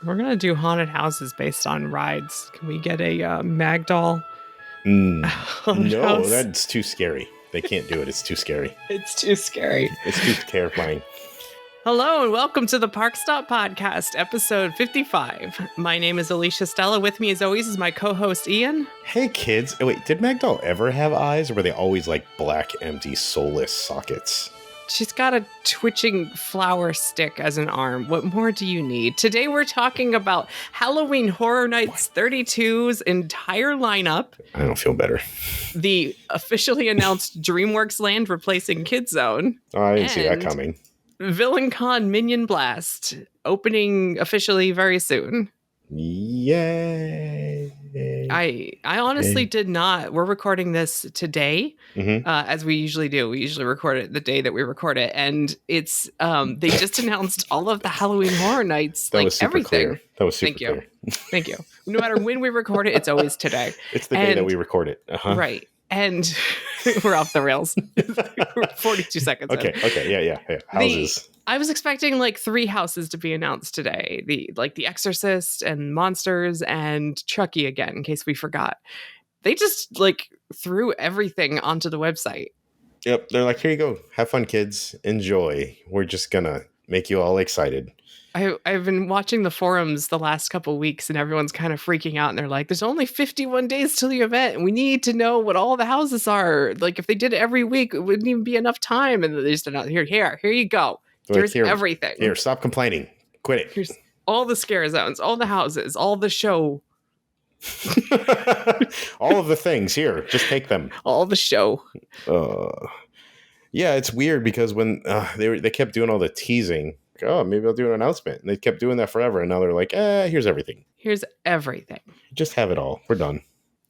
We're going to do haunted houses based on rides. Can we get a Mag doll? No, that's too scary. They can't do it. It's too scary. It's too scary. It's too terrifying. Hello and welcome to the ParkStop podcast, episode 55. My name is Alicia Stella. With me, as always, is my co-host Ian. Hey, kids. Oh, wait, did Magdoll ever have eyes, or were they always like black, empty, soulless sockets? She's got a twitching flower stick as an arm. What more do you need? Today we're talking about Halloween Horror Nights 32's entire lineup. I don't feel better. The officially announced DreamWorks Land replacing Kid Zone. Oh, I didn't see that coming. Villain Con Minion Blast opening officially very soon. Yay. I honestly did not. We're recording this today, as we usually do. We usually record it the day that we record it, and it's they just announced all of the Halloween Horror Nights, that like was super everything. Clear. That was super clear. Thank you. No matter when we record it, it's always today. It's the day that we record it. Right. And we're off the rails. 42 seconds. Okay. Yeah. Houses. I was expecting like 3 houses to be announced today. The Exorcist and Monsters and Chucky again, in case we forgot. They just like threw everything onto the website. Yep. They're like, here you go. Have fun, kids. Enjoy. We're just gonna make you all excited. I've been watching the forums the last couple of weeks, and everyone's kind of freaking out, and they're like, there's only 51 days till the event, and we need to know what all the houses are. Like, if they did it every week, it wouldn't even be enough time. And they just announced, here you go. Here's everything. Here, stop complaining. Quit it. Here's all the scare zones, all the houses, all the show. All of the things. Here, just take them. All the show. Yeah, it's weird because when they kept doing all the teasing, oh, maybe I'll do an announcement. And they kept doing that forever. And now they're like, here's everything. Here's everything. Just have it all. We're done.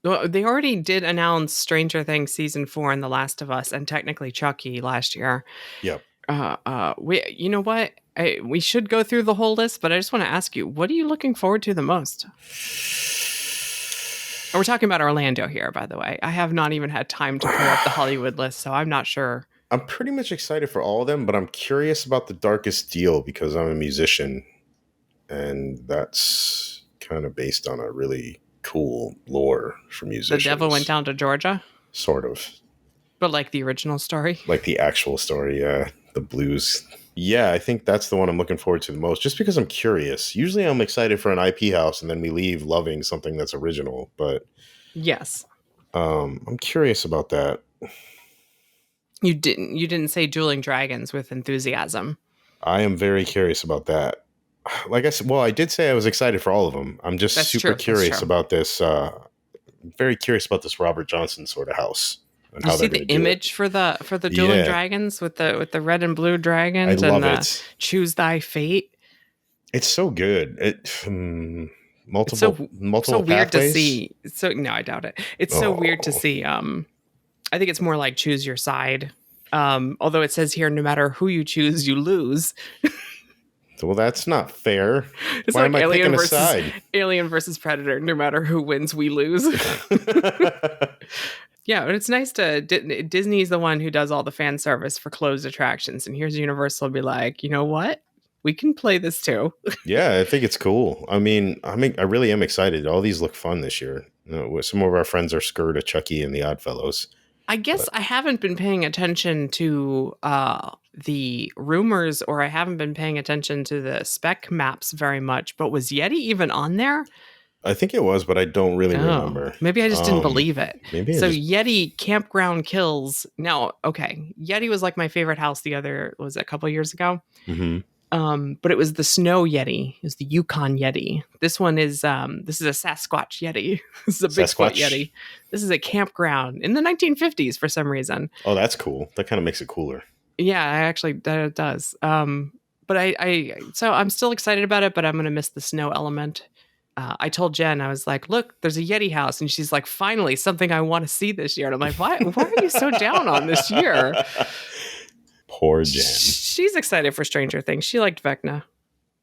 Well, they already did announce Stranger Things Season 4 and The Last of Us and technically Chucky last year. Yep. You know what? We should go through the whole list, but I just want to ask you, what are you looking forward to the most? And we're talking about Orlando here, by the way. I have not even had time to pull up the Hollywood list, so I'm not sure. I'm pretty much excited for all of them, but I'm curious about The Darkest Deal because I'm a musician, and that's kind of based on a really cool lore for musicians. The devil went down to Georgia? Sort of. But like the original story? Like the actual story, yeah. The blues. Yeah, I think that's the one I'm looking forward to the most, just because I'm curious. Usually I'm excited for an IP house, and then we leave loving something that's original, but... Yes. I'm curious about that. You didn't say Dueling Dragons with enthusiasm. I am very curious about that. Like I said, well, I did say I was excited for all of them. I'm just super curious about this. Very curious about this Robert Johnson sort of house. And you see the image for the Dueling Dragons with the red and blue dragons and the Choose Thy Fate. It's so good. Multiple so weird pathways? to see. No, I doubt it. It's so weird to see. I think it's more like choose your side. Although it says here, no matter who you choose, you lose. Well, that's not fair. It's Why like am I picking a side? Alien versus Predator. No matter who wins, we lose. Yeah, but it's nice to... Disney's the one who does all the fan service for closed attractions. And here's Universal be like, you know what? We can play this too. Yeah, I think it's cool. I really am excited. All these look fun this year. Some of our friends are scared of Chucky and the Oddfellows. I guess I haven't been paying attention to the rumors, or I haven't been paying attention to the spec maps very much. But was Yeti even on there? I think it was, but I don't really remember. Maybe I just didn't believe it. Yeti Campground Kills. Now, okay, Yeti was like my favorite house a couple years ago. Mm-hmm. But it was the Snow Yeti. It was the Yukon Yeti. This one is this is a Sasquatch Yeti. This is a Bigfoot Yeti. This is a campground in the 1950s for some reason. Oh, that's cool. That kind of makes it cooler. Yeah, that does. But so I'm still excited about it, but I'm gonna miss the snow element. I told Jen, I was like, look, there's a Yeti house. And she's like, finally, something I want to see this year. And I'm like, why are you so down on this year? Poor Jen. She's excited for Stranger Things. She liked Vecna.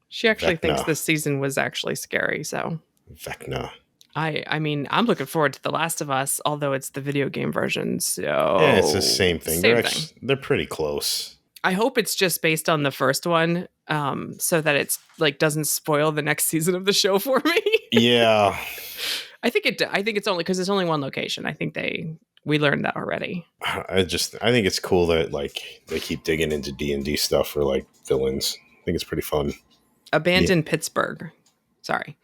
She actually thinks this season was actually scary. So Vecna. I mean, I'm looking forward to The Last of Us, although it's the video game version. So yeah, it's the same thing. They're pretty close. I hope it's just based on the first one. so that it's like doesn't spoil the next season of the show for me. Yeah. I think it's only because it's only one location. I think we learned that already. I think it's cool that like they keep digging into D&D stuff for like villains. I think it's pretty fun. Abandoned Pittsburgh. Sorry.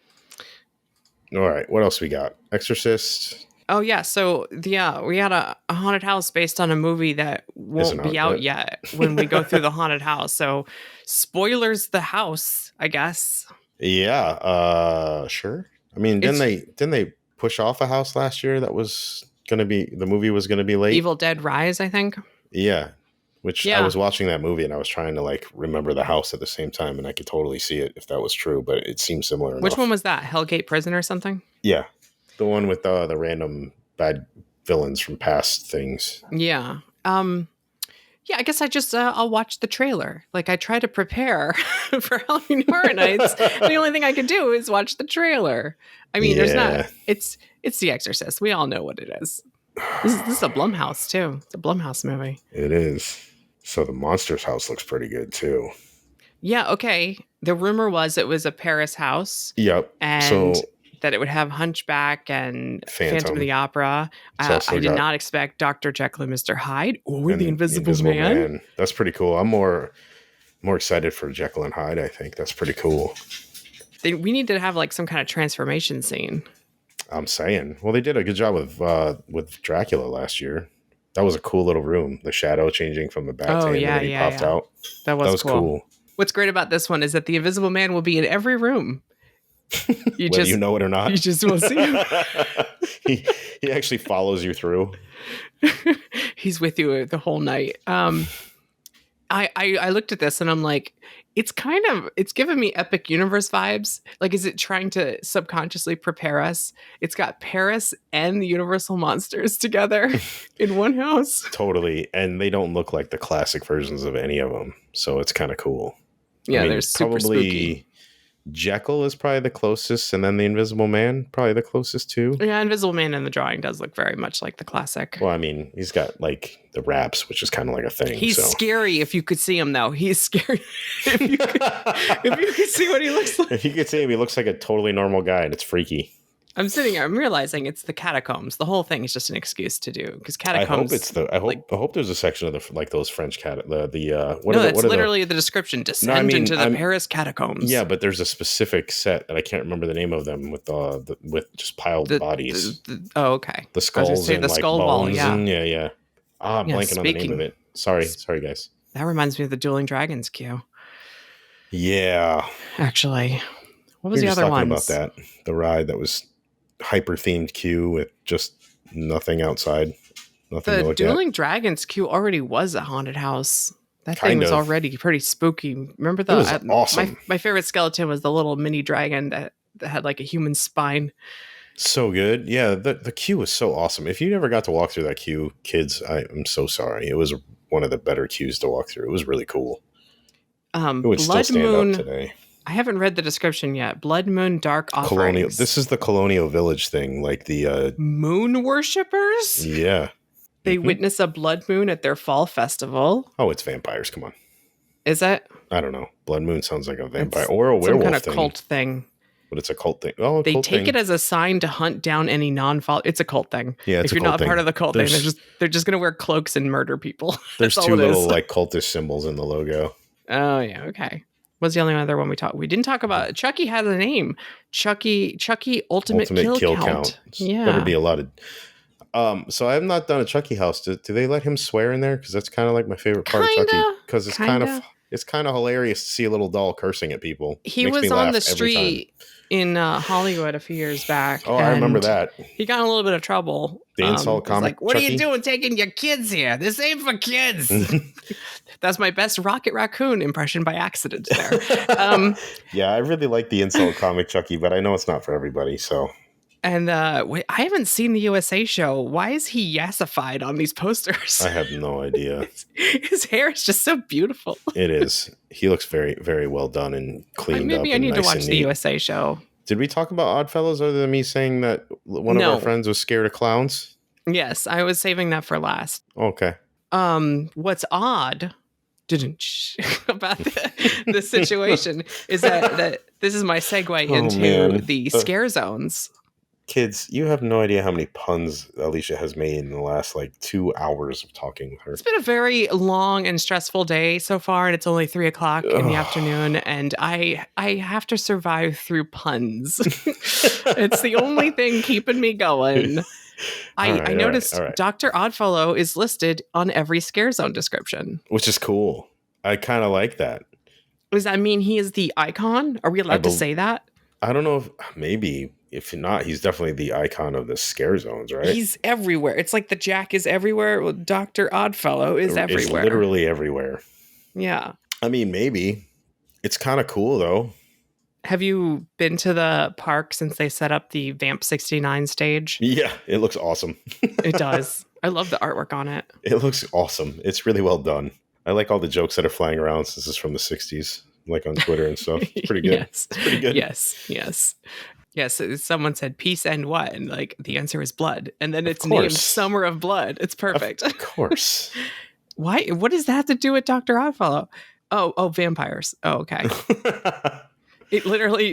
All right, what else we got? Exorcist. Oh yeah, so yeah, we had a haunted house based on a movie that won't be out yet when we go through the haunted house. So spoilers, the house, I guess. Yeah, sure. I mean, didn't they push off a house last year that was gonna be the movie was gonna be late? Evil Dead Rise, I think. Yeah. Which I was watching that movie and I was trying to like remember the house at the same time, and I could totally see it if that was true, but it seems similar enough. Which one was that? Hellgate Prison or something? Yeah. The one with the random bad villains from past things. Yeah. Yeah, I guess I'll watch the trailer. Like I try to prepare for Halloween Horror Nights. The only thing I can do is watch the trailer. I mean, it's The Exorcist. We all know what it is. This is a Blumhouse too. It's a Blumhouse movie. It is. So the Monsters house looks pretty good too. Yeah, okay. The rumor was it was a Paris house. Yep. And that it would have Hunchback and Phantom of the Opera. I did not expect Dr. Jekyll and Mr. Hyde or the Invisible Man. That's pretty cool. I'm more excited for Jekyll and Hyde, I think. That's pretty cool. We need to have like some kind of transformation scene. I'm saying. Well, they did a good job with Dracula last year. That was a cool little room. The shadow changing from the bat to him and he popped out. That was cool. What's great about this one is that the Invisible Man will be in every room. Whether you know it or not. You just won't see him. he actually follows you through. He's with you the whole night. I looked at this and I'm like, it's giving me Epic Universe vibes. Like, is it trying to subconsciously prepare us? It's got Paris and the Universal monsters together in one house. Totally. And they don't look like the classic versions of any of them. So it's kind of cool. Yeah, they're super spooky. Jekyll is probably the closest, and then the Invisible Man probably the closest too. Yeah, Invisible Man in the drawing does look very much like the classic. Well, I mean, he's got like the raps, which is kind of like a thing. He's scary if you could see him, though. He's scary if you could see what he looks like. If you could see him, he looks like a totally normal guy, and it's freaky. I'm realizing it's the catacombs. The whole thing is just an excuse to do because catacombs. I hope there's a section of those French that's literally the description. Descend into the Paris catacombs. Yeah, but there's a specific set that I can't remember the name of them with just piled bodies. Okay. The skulls and the skull bones. Wall. Yeah. I'm blanking on the name of it. Sorry, guys. That reminds me of the Dueling Dragons queue. Yeah. Actually, what was the other one? About that, the ride that was hyper themed queue with just nothing outside. Nothing to look at. The Dueling Dragons queue already was a haunted house. That thing was already pretty spooky. Remember that? It was awesome. My favorite skeleton was the little mini dragon that had like a human spine. So good. Yeah, the queue was so awesome. If you never got to walk through that queue, kids, I'm so sorry. It was one of the better queues to walk through. It was really cool. It would still stand up today. I haven't read the description yet. Blood Moon Dark Offerings. This is the Colonial Village thing, like the moon worshippers? Yeah. They witness a blood moon at their fall festival. Oh, it's vampires. Come on. Is it? I don't know. Blood moon sounds like a vampire or a werewolf some kind of cult thing. But it's a cult thing. Oh, they take it as a sign to hunt down any non-follow. It's a cult thing. Yeah, if you're not part of the cult thing, they're just going to wear cloaks and murder people. There's two little like cultish symbols in the logo. Oh yeah, okay. What's the only other one we talked? We didn't talk about. Chucky has a name. Chucky Ultimate Kill Count. Yeah, better be a lot of. So I have not done a Chucky house. Do they let him swear in there? Because that's kind of like my favorite part of Chucky. Because it's kind of hilarious to see a little doll cursing at people. He was on the street in Hollywood a few years back. Oh, I remember that. He got in a little bit of trouble. The insult comic. Like, what are you doing taking your kids here? This ain't for kids. That's my best Rocket Raccoon impression by accident there. Yeah, I really like the insult comic Chucky, but I know it's not for everybody. So. And I haven't seen the USA show. Why is he yassified on these posters? I have no idea. His hair is just so beautiful. It is. He looks very, very well done and cleaned up. Maybe I need to watch the USA show. Did we talk about Oddfellows other than me saying that one of our friends was scared of clowns? Yes, I was saving that for last. Okay. What's odd about the situation is that this is my segue into the scare zones. Kids, you have no idea how many puns Alicia has made in the last 2 hours of talking with her. It's been a very long and stressful day so far, and it's only 3:00 in the afternoon, and I have to survive through puns. It's the only thing keeping me going. I noticed Dr. Oddfellow is listed on every scare zone description. Which is cool. I kind of like that. Does that mean he is the icon? Are we allowed to say that? I don't know if maybe. If not, he's definitely the icon of the scare zones, right? He's everywhere. It's like the Jack is everywhere. Well, Dr. Oddfellow is everywhere. It's literally everywhere. Yeah. I mean, maybe. It's kind of cool, though. Have you been to the park since they set up the Vamp 69 stage? Yeah, it looks awesome. It does. I love the artwork on it. It looks awesome. It's really well done. I like all the jokes that are flying around since it's from the 60s, like on Twitter and stuff. It's pretty good. Yes. It's pretty good. Yes, someone said peace and what? And the answer is blood. And then it's named Summer of Blood. It's perfect. Of course. Why? What does that have to do with Dr. Oddfellow? Oh, vampires. Oh, okay. It literally,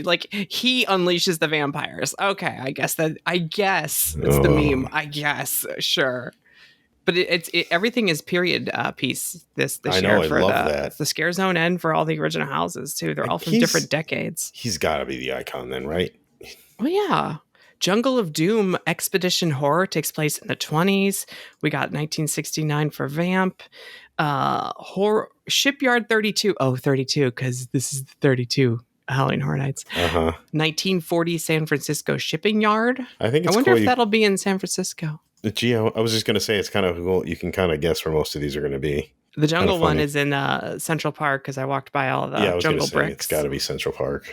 he unleashes the vampires. Okay, I guess it's the meme. I guess, sure. But everything is period piece this year. I love that. The scare zone and for all the original houses, too. They're all from different decades. He's got to be the icon then, right? Oh, yeah. Jungle of Doom Expedition Horror takes place in the 20s. We got 1969 for Vamp. Horror Shipyard 32. Oh, 32, because this is the 32 Halloween Horror Nights. 1940 San Francisco Shipping Yard. I wonder if that'll be in San Francisco. Gee, I was just going to say it's kind of cool. You can kind of guess where most of these are going to be. The jungle one is in Central Park because I walked by all the jungle bricks. It's got to be Central Park.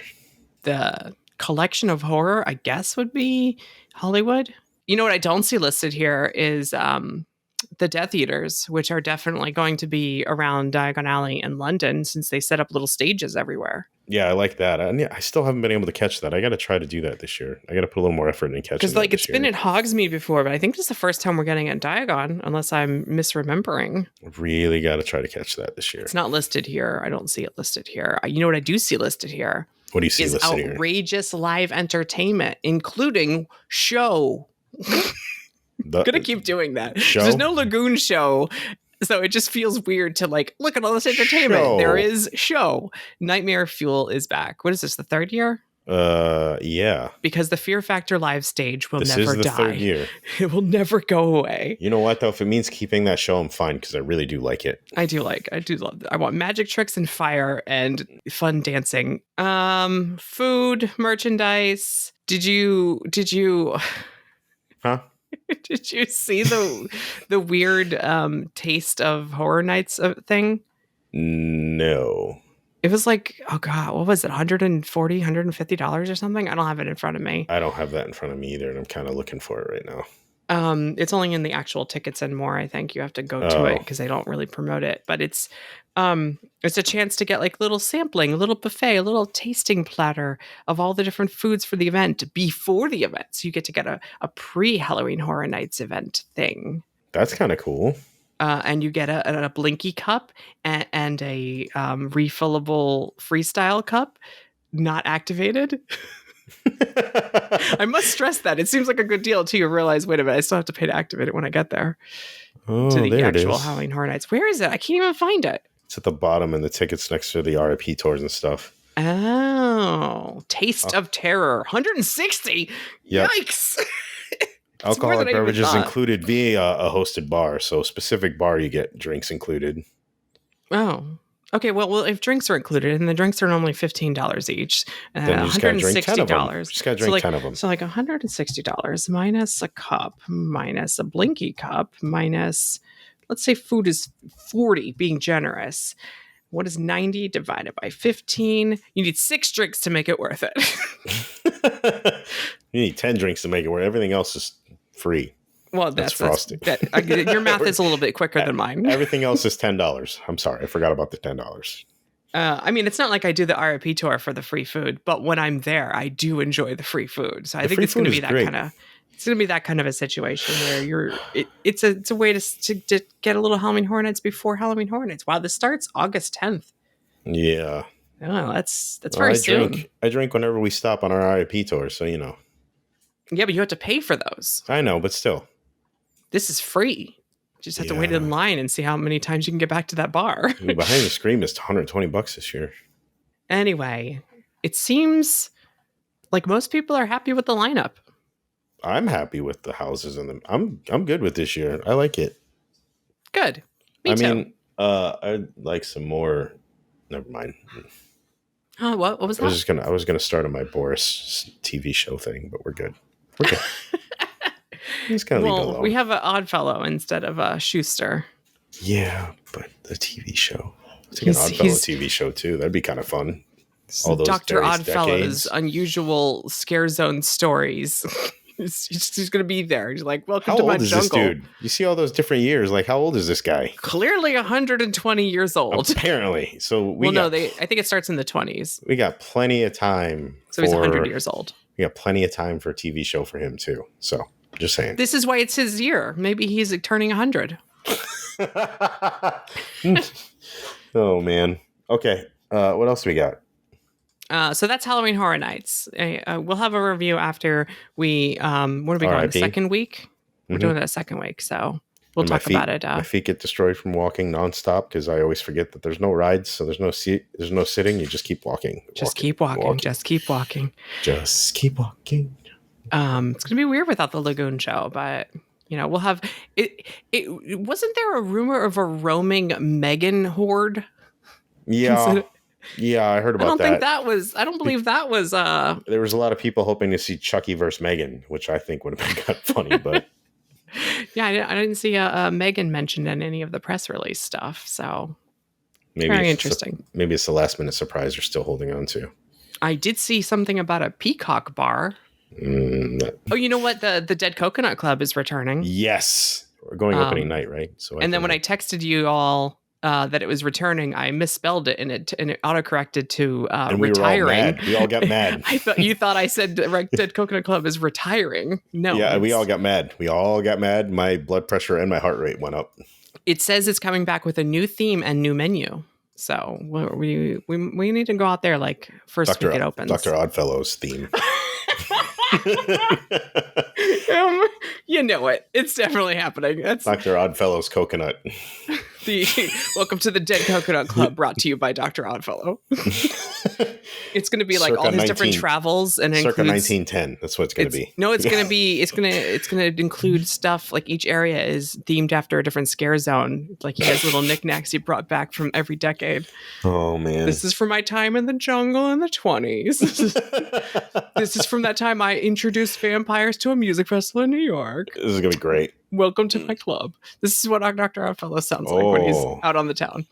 The collection of horror, I guess, would be Hollywood. You know what I don't see listed here is the Death Eaters, which are definitely going to be around Diagon Alley in London since they set up little stages everywhere. Yeah, I like that. I still haven't been able to catch that. I got to try to do that this year. I got to put a little more effort in catching that because it's been at Hogsmeade before, but I think this is the first time we're getting it at Diagon, unless I'm misremembering. Really got to try to catch that this year. It's not listed here. I don't see it listed here. You know what I do see listed here? What do you see listed here? Outrageous live entertainment, including show. I'm gonna keep doing that. There's no Lagoon show, so it just feels weird to look at all this entertainment. Show. There is show. Nightmare Fuel is back. What is this? The third year? Yeah. Because the Fear Factor live stage will never die. This is the third year. It will never go away. You know what though? If it means keeping that show, I'm fine because I really do like it. I do love it. I want magic tricks and fire and fun dancing. Food, merchandise. Did you? Huh? Did you see the weird Taste of Horror Nights thing? No. It was oh God, what was it? $140, $150 or something? I don't have it in front of me. I don't have that in front of me either, and I'm kind of looking for it right now. It's only in the actual tickets and more. I think you have to go to it because they don't really promote it. But it's a chance to get little sampling, a little buffet, a little tasting platter of all the different foods for the event before the event. So you get to get a pre-Halloween Horror Nights event thing. That's kind of cool. And you get a Blinky cup and a refillable Freestyle cup, not activated. I must stress that. It seems like a good deal until you realize, wait a minute, I still have to pay to activate it when I get there. Oh, to the there actual it is. Halloween Horror Nights. Where is it? I can't even find it. It's at the bottom and the tickets next to the RIP tours and stuff. Oh, Taste of Terror. 160? Yep. Yikes. Alcoholic beverages included via a hosted bar. So specific bar, you get drinks included. Oh, okay. Well, if drinks are included, and the drinks are normally $15 each, then you just got to drink 10 of them. Just got to drink 10 of them. So $160 minus a cup, minus a Blinky cup, minus, let's say food is 40, being generous. What is 90 divided by 15? You need 6 drinks to make it worth it. You need 10 drinks to make it worth it. Everything else is free. Well, that's frosting. Your math is a little bit quicker than mine. Everything else is $10. I'm sorry. I forgot about the $10. I mean, it's not like I do the RIP tour for the free food, but when I'm there, I do enjoy the free food. So I think it's going to be that kind of It's going to be that kind of a situation where it's a way to get a little Halloween Horror Nights before Halloween Horror Nights. Wow, this starts August 10th. Yeah. Oh, that's very soon. I drink whenever we stop on our RIP tour, so you know. Yeah, but you have to pay for those. I know, but still. This is free. You just have to wait in line and see how many times you can get back to that bar. Behind the Scream is $120 this year. Anyway, it seems like most people are happy with the lineup. I'm happy with the houses and I'm good with this year. I like it. Good. Me too. Mean, I'd like some more. Never mind. Oh, what was that? I was gonna start on my Boris TV show thing, but we're good. We're good. Just gonna leave it alone. We have an Oddfellow instead of a Schuster. Yeah, but the TV show. It's like an Oddfellow TV show too. That'd be kind of fun. All those Dr. Oddfellow's unusual scare zone stories. He's going to be there. He's like, welcome to my jungle. How old is this dude? You see all those different years. Like, how old is this guy? Clearly 120 years old. Apparently. So I think it starts in the 20s. We got plenty of time. So he's 100 years old. We got plenty of time for a TV show for him too. So just saying. This is why it's his year. Maybe he's turning 100. Oh, man. Okay. What else we got? So that's Halloween Horror Nights. We'll have a review after we, what are we going, the second week? We're doing that second week, so we'll talk about it. My feet get destroyed from walking nonstop because I always forget that there's no rides, so there's no sitting. You just keep walking. Just keep walking. Just keep walking. Just keep walking. It's gonna be weird without the Lagoon show, but we'll have it. Wasn't there a rumor of a roaming Megan horde? Yeah. Yeah, I heard about that. I don't believe that was. There was a lot of people hoping to see Chucky versus Megan, which I think would have been kind of funny, but. Yeah, I didn't see Megan mentioned in any of the press release stuff, so maybe very interesting. Maybe it's the last minute surprise they're still holding on to. I did see something about a Peacock bar. Oh, you know what? The Dead Coconut Club is returning. Yes, we're going opening night, right? So then when I texted you all. That it was returning, I misspelled it and it autocorrected to and retiring. We all got mad. You thought I said Dead Coconut Club is retiring. No. Yeah, we all got mad. My blood pressure and my heart rate went up. It says it's coming back with a new theme and new menu. So we need to go out there like first week it opens. Dr. Oddfellow's theme. You know it. It's definitely happening. That's Dr. Oddfellow's coconut. Welcome to the Dead Coconut Club, brought to you by Dr. Oddfellow. It's going to be like all his different travels and circa 1910. That's what it's going to be. No, it's going to be. It's going to include stuff like each area is themed after a different scare zone. Like he has little knickknacks he brought back from every decade. Oh man, this is from my time in the jungle in the 20s. This is from that time I introduced vampires to a music festival in New York. This is going to be great. Welcome to my club. This is what Dr. Oddfellow sounds like when he's out on the town.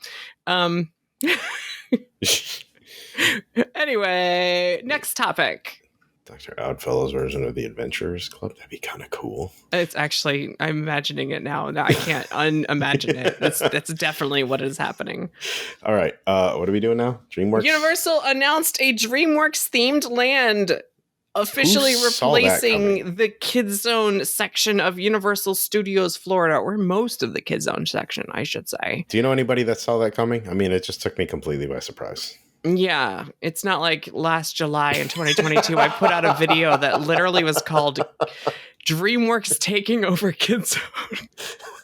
Anyway, next topic. Dr. Oddfellow's version of the Adventurers Club. That'd be kind of cool. It's actually, I'm imagining it now. I can't unimagine it. That's definitely what is happening. All right. What are we doing now? DreamWorks? Universal announced a DreamWorks themed land, officially replacing the Kids Zone section of Universal Studios Florida, or most of the Kids Zone section, I should say. Do you know anybody that saw that coming? I mean, it just took me completely by surprise. Yeah, it's not like last July in 2022, I put out a video that literally was called DreamWorks Taking Over Kids Zone.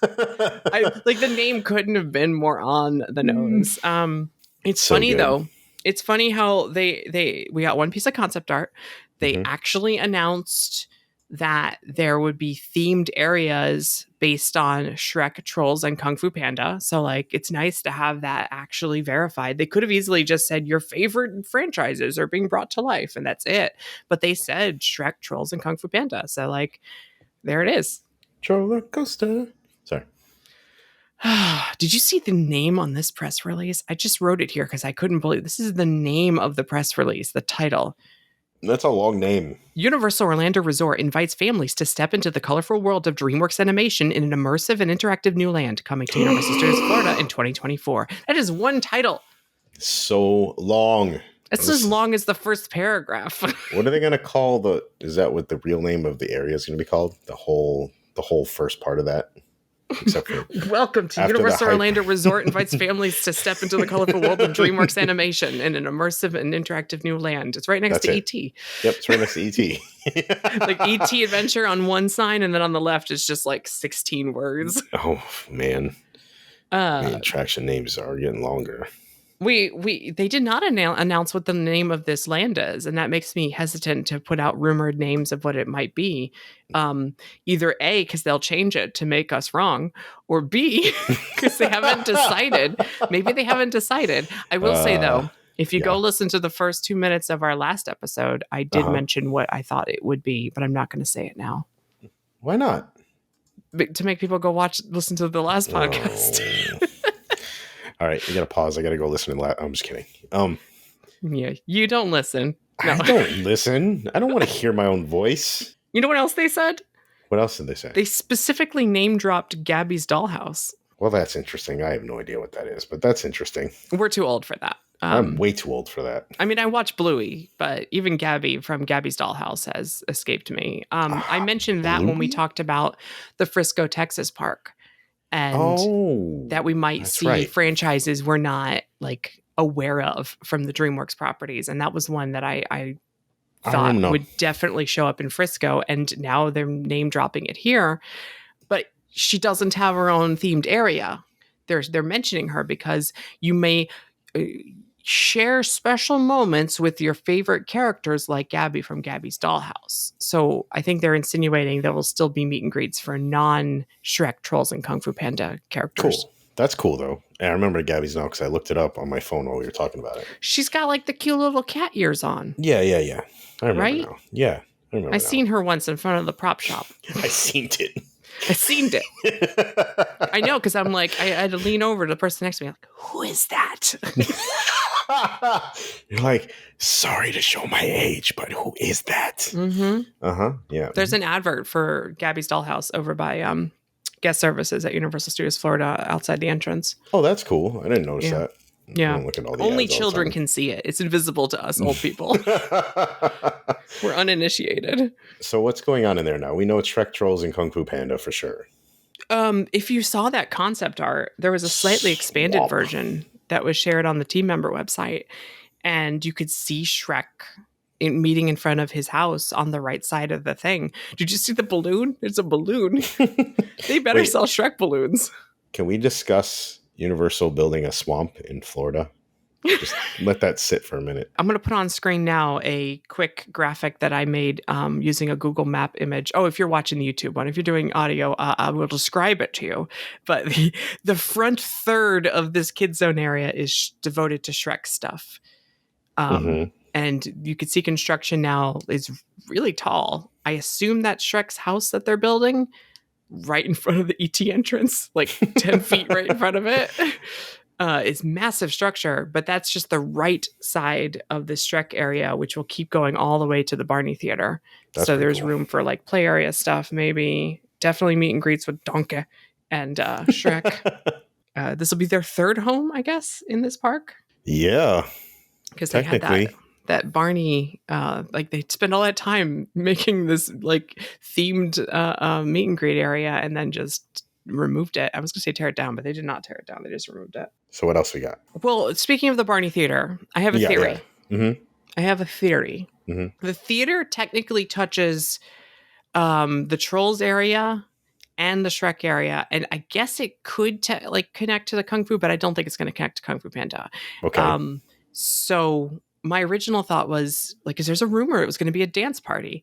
The name couldn't have been more on the nose. It's so funny, though. It's funny how we got one piece of concept art. They actually announced that there would be themed areas based on Shrek, Trolls, and Kung Fu Panda. So, it's nice to have that actually verified. They could have easily just said your favorite franchises are being brought to life, and that's it. But they said Shrek, Trolls, and Kung Fu Panda. So, there it is. Roller coaster. Sorry. Did you see the name on this press release? I just wrote it here because I couldn't believe this is the name of the press release, the title. That's a long name. Universal Orlando Resort invites families to step into the colorful world of DreamWorks animation in an immersive and interactive new land coming to Universal Studios Florida in 2024. That is one title. So long. It's as long as the first paragraph. What are they going to call is that what the real name of the area is going to be called? The whole first part of that? Except for welcome to Universal Orlando Resort invites families to step into the colorful world of DreamWorks animation in an immersive and interactive new land. It's right next to E.T. Yep, it's right next to E.T. Like E.T. Adventure on one sign, and then on the left is just like 16 words. Oh man, the attraction names are getting longer. They did not announce what the name of this land is, and that makes me hesitant to put out rumored names of what it might be. Either A, because they'll change it to make us wrong, or B, because they haven't decided. Maybe they haven't decided. I will say, though, if you go listen to the first 2 minutes of our last episode, I did mention what I thought it would be, but I'm not going to say it now. Why not? To make people go listen to the last podcast. All right, you got to pause. I got to go listen to I'm just kidding. Yeah, you don't listen. No. I don't listen. I don't want to hear my own voice. You know what else they said? What else did they say? They specifically name-dropped Gabby's Dollhouse. Well, that's interesting. I have no idea what that is, but that's interesting. We're too old for that. I'm way too old for that. I mean, I watch Bluey, but even Gabby from Gabby's Dollhouse has escaped me. I mentioned that when we talked about the Frisco, Texas park. And that we might see franchises we're not like aware of from the DreamWorks properties. And that was one that I thought would definitely show up in Frisco. And now they're name dropping it here. But she doesn't have her own themed area. They're mentioning her because you may share special moments with your favorite characters like Gabby from Gabby's Dollhouse. So I think they're insinuating there will still be meet and greets for non-Shrek, Trolls, and Kung Fu Panda characters. Cool. That's cool, though. And I remember Gabby's now because I looked it up on my phone while we were talking about it. She's got like the cute little cat ears on. Yeah. I remember now. Yeah, I remember I seen her once in front of the prop shop. I seen it. I know, because I'm like, I had to lean over to the person next to me. I'm like, who is that? You're like, sorry to show my age, but who is that? Mm-hmm. Yeah. There's an advert for Gabby's Dollhouse over by guest services at Universal Studios Florida outside the entrance. Oh, that's cool. I didn't notice that. Yeah. Only children can see it. It's invisible to us old people. We're uninitiated. So what's going on in there now? We know it's Shrek, Trolls, and Kung Fu Panda for sure. If you saw that concept art, there was a slightly expanded version that was shared on the team member website, and you could see Shrek meeting in front of his house on the right side of the thing. Did you see the balloon? It's a balloon. They better sell Shrek balloons. Can we discuss Universal building a swamp in Florida? Just let that sit for a minute. I'm going to put on screen now a quick graphic that I made using a Google Map image. Oh, if you're watching the YouTube one, if you're doing audio, I will describe it to you. But the front third of this Kid Zone area is devoted to Shrek stuff. And you can see construction now is really tall. I assume that's Shrek's house that they're building right in front of the ET entrance, like 10 feet right in front of it. It's massive structure, but that's just the right side of the Shrek area, which will keep going all the way to the Barney Theater. So there's room for like play area stuff, maybe. Definitely meet and greets with Donkey and Shrek. This will be their third home, I guess, in this park. Yeah. Because they had that Barney, like they spend all that time making this like themed meet and greet area and then just removed it. I was going to say tear it down, but they did not tear it down. They just removed it. So what else we got? Well, speaking of the Barney Theater, I have a theory. Yeah. Mm-hmm. I have a theory. Mm-hmm. The theater technically touches the Trolls area and the Shrek area, and I guess it could connect to the Kung Fu, but I don't think it's going to connect to Kung Fu Panda. Okay. So my original thought was like, because there's a rumor it was going to be a dance party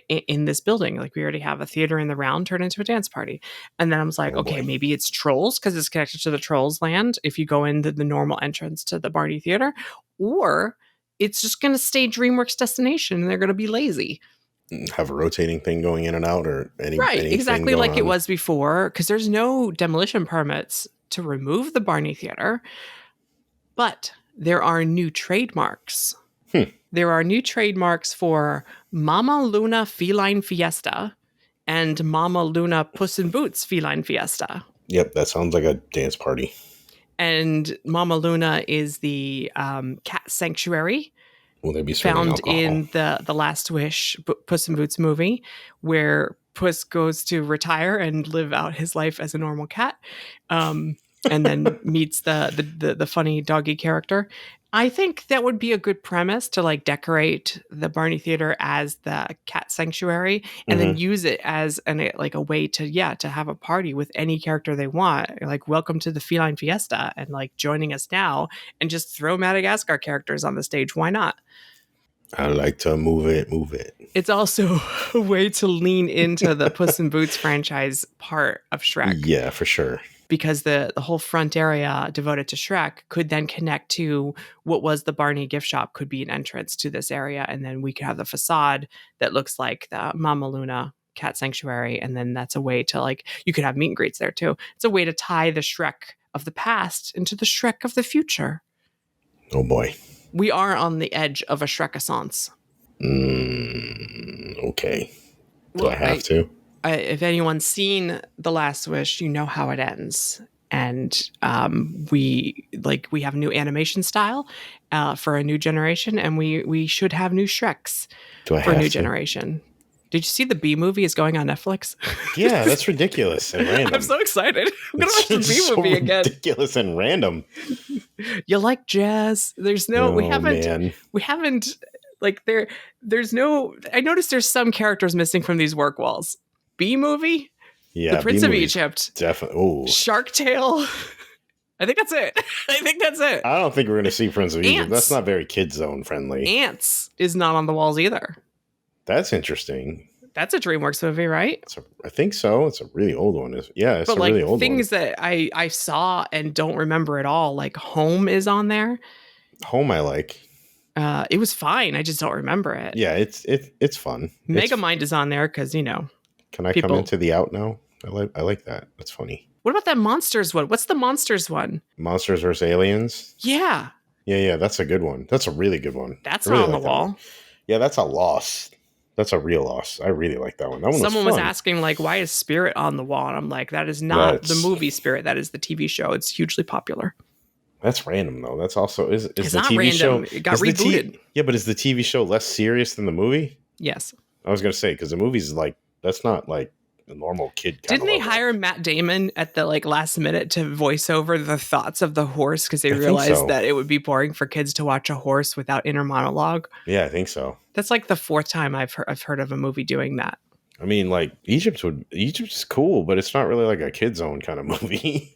in this building. Like we already have a theater in the round turned into a dance party. And then I was like, maybe it's Trolls because it's connected to the Trolls land if you go into the normal entrance to the Barney Theater, or it's just going to stay DreamWorks Destination and they're going to be lazy. Have a rotating thing going in and out or anything. Right, exactly like it was before, because there's no demolition permits to remove the Barney Theater, but there are new trademarks. There are new trademarks for Mama Luna Feline Fiesta and Mama Luna Puss in Boots Feline Fiesta. Yep, that sounds like a dance party. And Mama Luna is the cat sanctuary. Will they be serving found alcohol? in the Last Wish Puss in Boots movie, where Puss goes to retire and live out his life as a normal cat, and then meets the funny doggy character. I think that would be a good premise to like decorate the Barney Theater as the cat sanctuary, and then use it as a way to have a party with any character they want. Like, welcome to the Feline Fiesta, and like joining us now, and just throw Madagascar characters on the stage. Why not? I like to move it. It's also a way to lean into the Puss in Boots franchise part of Shrek. Yeah, for sure. Because the whole front area devoted to Shrek could then connect to what was the Barney gift shop, could be an entrance to this area. And then we could have the facade that looks like the Mama Luna cat sanctuary. And then that's a way to like, you could have meet and greets there too. It's a way to tie the Shrek of the past into the Shrek of the future. Oh boy. We are on the edge of a Shrek-assance. Okay. Do I have to? If anyone's seen The Last Wish, you know how it ends. And we have a new animation style for a new generation, and we should have new Shreks for a new generation. Did you see the Bee movie is going on Netflix? Yeah, that's ridiculous and random. I'm so excited. I'm gonna watch the Bee movie again. Ridiculous and random. You like jazz? There's no. We haven't. Like there's no. I noticed there's some characters missing from these work walls. Bee movie. Yeah, the Prince of Egypt. Definitely. Oh, Shark Tale. I think that's it. I don't think we're going to see Prince of Egypt. That's not very kid zone friendly. Ants is not on the walls either. That's interesting. That's a DreamWorks movie, right? I think so. It's a really old one. It's a really old one. Things that I saw and don't remember at all, like Home is on there. Home I like. It was fine. I just don't remember it. Yeah, it's fun. Megamind is on there because, Can I come into the out now? I like that. That's funny. What about that Monsters one? What's the Monsters one? Monsters vs. Aliens? Yeah. Yeah, that's a good one. That's a really good one. That's not on the wall. Yeah, that's a loss. That's a real loss. I really like that one. Someone was asking, like, why is Spirit on the wall? And I'm like, that is not the movie Spirit. That is the TV show. It's hugely popular. That's random, though. That's also... It's the not TV random. Show, it got rebooted. Yeah, but is the TV show less serious than the movie? Yes. I was going to say, because the movie's like... That's not like a normal kid kind Didn't they hire Matt Damon at the last minute to voice over the thoughts of the horse because they realized that it would be boring for kids to watch a horse without inner monologue? Yeah, I think so. That's like the fourth time I've heard of a movie doing that. I mean, like Egypt is cool, but it's not really like a kid zone kind of movie.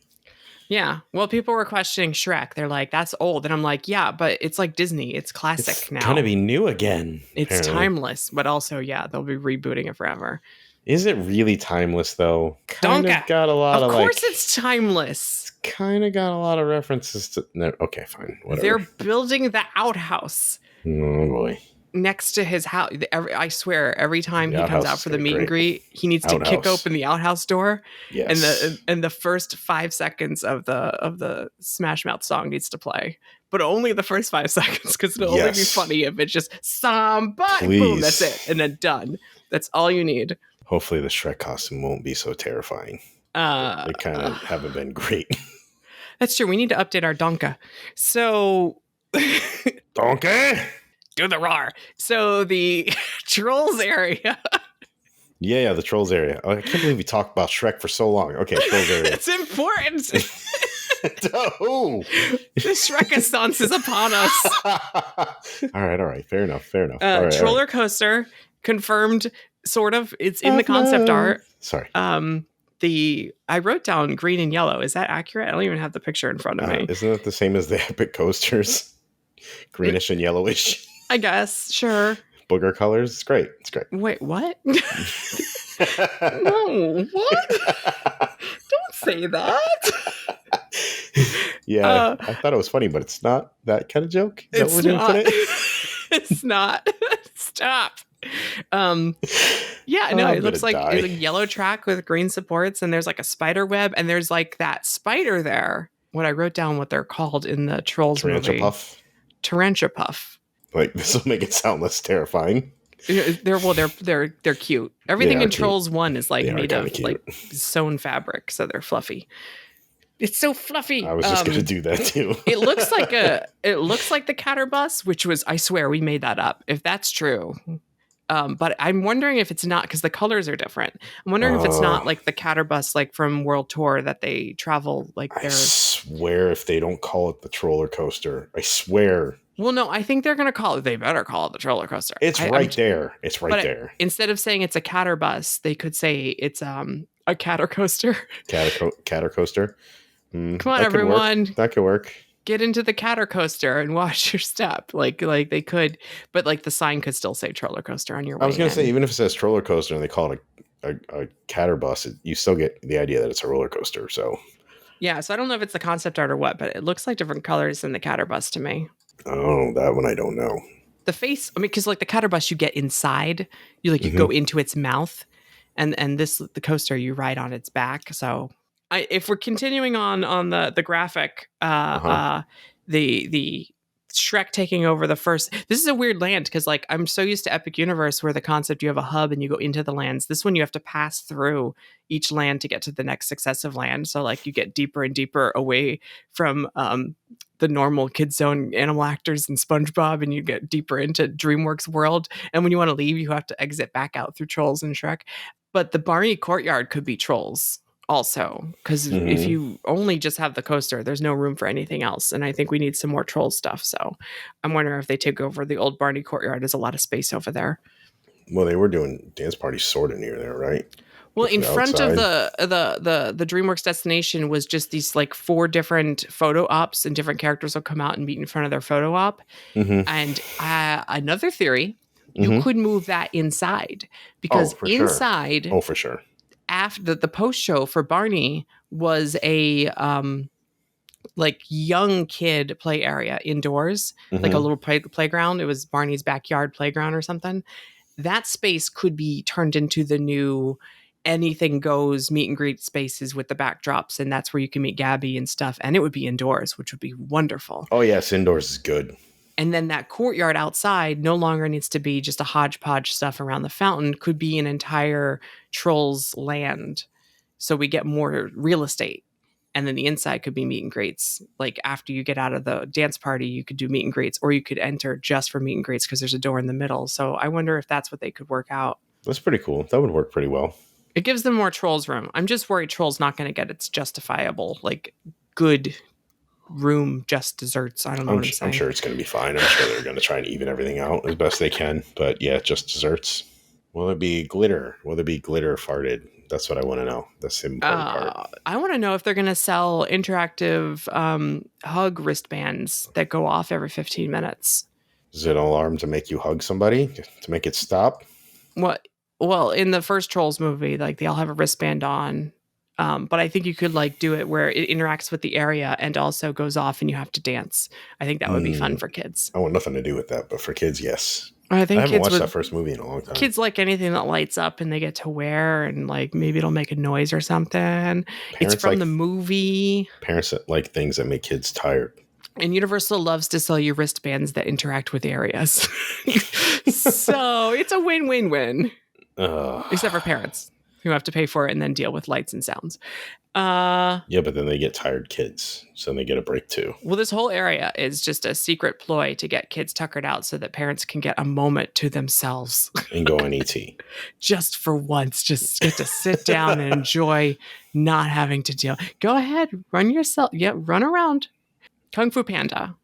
Yeah. Well, people were questioning Shrek. They're like, that's old. And I'm like, yeah, but it's like Disney. It's classic now. It's going to be new again. It's timeless, but also, yeah, they'll be rebooting it forever. Is it really timeless, though? Of course it's timeless. It's kind of got a lot of references to... No, okay, fine. Whatever. They're building the outhouse. Oh, boy. Next to his house. I swear, every time he comes out for the meet and greet, he needs to kick open the outhouse door. Yes. And the first 5 seconds of the Smash Mouth song needs to play. But only the first 5 seconds, because it'll only be funny if it's just somebody, boom, that's it. And then done. That's all you need. Hopefully the Shrek costume won't be so terrifying. They kind of haven't been great. That's true. We need to update our Donka. So... Donkey? Do the roar. So the Trolls area. Yeah, the Trolls area. Oh, I can't believe we talked about Shrek for so long. Okay, Trolls area. It's important. Oh. The Shrek-assance is upon us. All right. Fair enough. Troller coaster confirmed, sort of. It's in the concept art. Sorry. I wrote down green and yellow. Is that accurate? I don't even have the picture in front of me. Isn't it the same as the Epic coasters? Greenish and yellowish. I guess, sure. Booger colors. It's great. Wait, what? No, what? Don't say that. Yeah, I thought it was funny, but it's not that kind of joke. Is that what we're doing today? It's not. Stop. Yeah, no, it looks like it's a yellow track with green supports, and there's like a spider web, and there's like that spider there. What I wrote down what they're called in the Trolls movie. Tarantula Puff. Like, this will make it sound less terrifying. They're cute. Everything in Trolls 1 is like made of cute. Like sewn fabric, so they're fluffy. It's so fluffy. I was just going to do that too. It looks like the Catter Bus, which was, I swear we made that up. If that's true. But I'm wondering if it's not, because the colors are different. I'm wondering if it's not like the Catter Bus, like from World Tour, that they travel like I swear if they don't call it the roller coaster, I swear. Well, no, I think they're going to call it. They better call it the roller coaster. It's right there. It's right there. Instead of saying it's a Catter Bus, they could say it's a Catter Coaster. Catter Coaster. Come on, everyone. That could work. Get into the Catter Coaster and watch your step. Like they could, but like the sign could still say roller coaster on your way. I was going to say, even if it says roller coaster and they call it a Catter Bus, you still get the idea that it's a roller coaster. So yeah, so I don't know if it's the concept art or what, but it looks like different colors than the Catter Bus to me. Oh, that one I don't know. The face, I mean, because like the Catter Bus, you get inside, you go into its mouth, and the coaster you ride on its back. So if we're continuing on the graphic, the Shrek taking over the first. This is a weird land because like I'm so used to Epic Universe where the concept you have a hub and you go into the lands. This one you have to pass through each land to get to the next successive land. So like you get deeper and deeper away from the normal Kids Zone animal actors and SpongeBob, and you get deeper into DreamWorks world. And when you want to leave, you have to exit back out through Trolls and Shrek. But the Barney courtyard could be Trolls also, because if you only just have the coaster, there's no room for anything else. And I think we need some more Troll stuff. So I'm wondering if they take over the old Barney courtyard. There's a lot of space over there. Well, they were doing dance parties sort of near there, right? Well, in front of the DreamWorks destination was just these like 4 different photo ops, and different characters will come out and meet in front of their photo op. And another theory, you could move that inside, because inside, sure. Oh, for sure. After the post show for Barney was a like young kid play area indoors, like a little playground. It was Barney's backyard playground or something. That space could be turned into the new anything goes meet and greet spaces with the backdrops, and that's where you can meet Gabby and stuff. And it would be indoors, which would be wonderful. Oh yes, indoors is good. And then that courtyard outside no longer needs to be just a hodgepodge stuff around the fountain, could be an entire Trolls land. So we get more real estate. And then the inside could be meet and greets. Like after you get out of the dance party, you could do meet and greets, or you could enter just for meet and greets because there's a door in the middle. So I wonder if that's what they could work out. That's pretty cool. That would work pretty well. It gives them more Trolls room. I'm just worried Trolls not going to get its justifiable, like good room, just desserts. I don't know what I'm saying. I'm sure it's going to be fine. I'm sure they're going to try and even everything out as best they can. But yeah, just desserts. Will it be glitter? Will there be glitter farted? That's what I want to know. That's the important part. I want to know if they're going to sell interactive hug wristbands that go off every 15 minutes. Is it an alarm to make you hug somebody? To make it stop? What? Well, in the first Trolls movie, like they all have a wristband on. But I think you could like do it where it interacts with the area and also goes off and you have to dance. I think that would be fun for kids. I want nothing to do with that, but for kids, yes. I haven't watched that first movie in a long time. Kids like anything that lights up and they get to wear, and like maybe it'll make a noise or something. It's from the movie. Parents that like things that make kids tired. And Universal loves to sell you wristbands that interact with areas. So it's a win-win-win. Except for parents who have to pay for it and then deal with lights and sounds. Yeah, but then they get tired kids, so they get a break too. Well, this whole area is just a secret ploy to get kids tuckered out so that parents can get a moment to themselves. And go on ET. Just for once, just get to sit down and enjoy not having to deal. Go ahead, run yourself. Yeah, run around. Kung Fu Panda.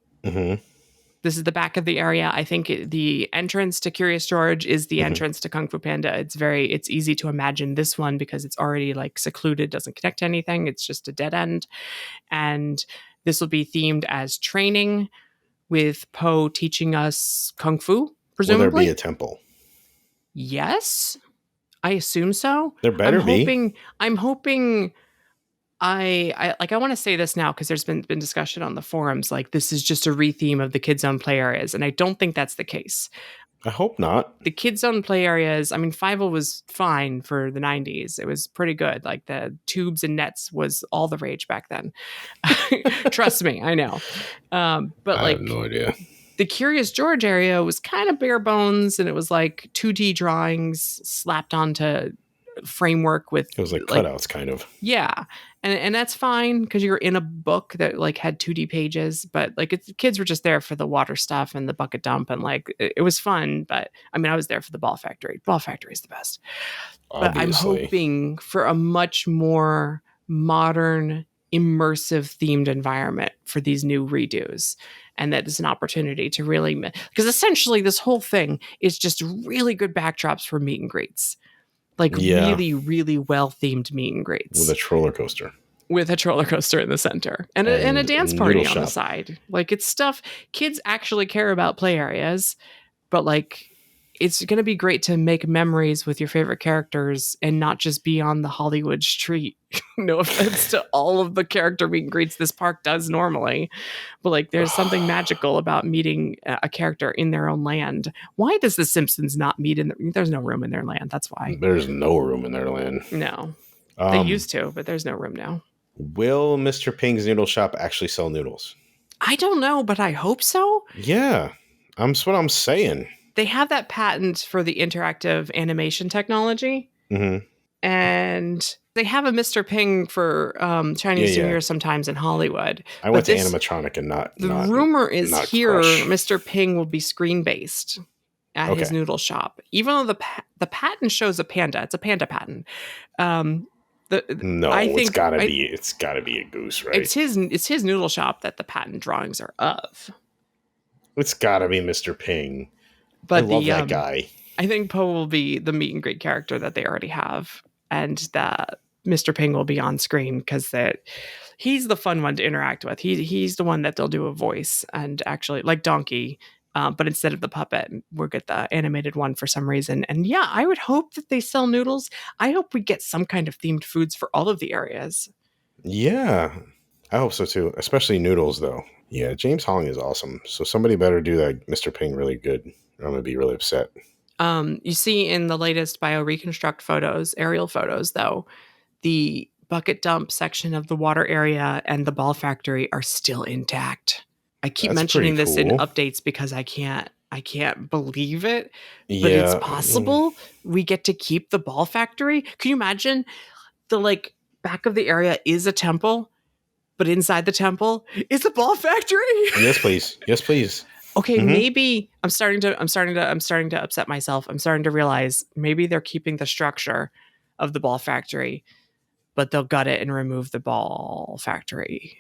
This is the back of the area. I think the entrance to Curious George is the entrance to Kung Fu Panda. It's easy to imagine this one because it's already like secluded, doesn't connect to anything. It's just a dead end. And this will be themed as training, with Po teaching us Kung Fu, presumably. Will there be a temple? Yes, I assume so. There better be. I'm hoping I want to say this now because there's been discussion on the forums, like this is just a retheme of the Kids Zone play areas, and I don't think that's the case. I hope not. The Kids Zone play areas, I mean, Fievel was fine for the 90s. It was pretty good. Like the tubes and nets was all the rage back then. Trust me, I know. But I have no idea. The Curious George area was kind of bare bones, and it was like 2D drawings slapped onto framework with It was like cutouts, kind of. Yeah. And that's fine because you're in a book that like had 2D pages, but like kids were just there for the water stuff and the bucket dump, and like it was fun. But I mean, I was there for the ball factory. Ball factory is the best. But I'm Obviously. hoping for a much more modern, immersive themed environment for these new redos. And that is an opportunity to really, because essentially this whole thing is just really good backdrops for meet and greets. Like really, really well themed meet and greets. With a roller coaster. With a roller coaster in the center. And a dance party on the side. Like it's stuff kids actually care about play areas, but like it's going to be great to make memories with your favorite characters and not just be on the Hollywood street. No offense to all of the character meet and greets this park does normally, but like there's something magical about meeting a character in their own land. Why does the Simpsons not meet there's no room in their land? That's why. There's no room in their land. No. They used to, but there's no room now. Will Mr. Ping's Noodle Shop actually sell noodles? I don't know, but I hope so. Yeah. That's what I'm saying. They have that patent for the interactive animation technology. Mm-hmm. And they have a Mr. Ping for Chinese New Year sometimes in Hollywood. I went to animatronic and not. The rumor is not here Crush. Mr. Ping will be screen based at his noodle shop, even though the patent shows a panda. It's a panda patent. It's gotta be a goose, right? It's his noodle shop that the patent drawings are of. It's gotta be Mr. Ping. But I love that guy. I think Poe will be the meet and greet character that they already have, and that Mr. Ping will be on screen because he's the fun one to interact with. He's the one that they'll do a voice, and actually like Donkey, but instead of the puppet, we'll get the animated one for some reason. And yeah, I would hope that they sell noodles. I hope we get some kind of themed foods for all of the areas. Yeah, I hope so too, especially noodles though. Yeah, James Hong is awesome. So somebody better do that Mr. Ping really good. I'm going to be really upset. You see in the latest bioreconstruct photos, aerial photos, though, the bucket dump section of the water area and the ball factory are still intact. I keep mentioning this in updates because I can't believe it, but it's possible we get to keep the ball factory. Can you imagine the like back of the area is a temple, but inside the temple is a ball factory? Yes, please. Yes, please. Okay, maybe I'm starting to upset myself. I'm starting to realize maybe they're keeping the structure of the ball factory, but they'll gut it and remove the ball factory.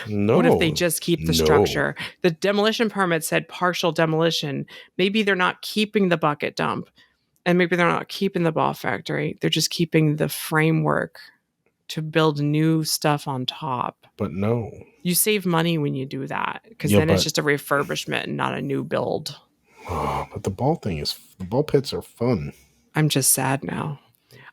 No. What if they just keep the structure? The demolition permit said partial demolition. Maybe they're not keeping the bucket dump, and maybe they're not keeping the ball factory. They're just keeping the framework to build new stuff on top. But no. You save money when you do that because then it's just a refurbishment and not a new build. But the ball pits are fun. I'm just sad now.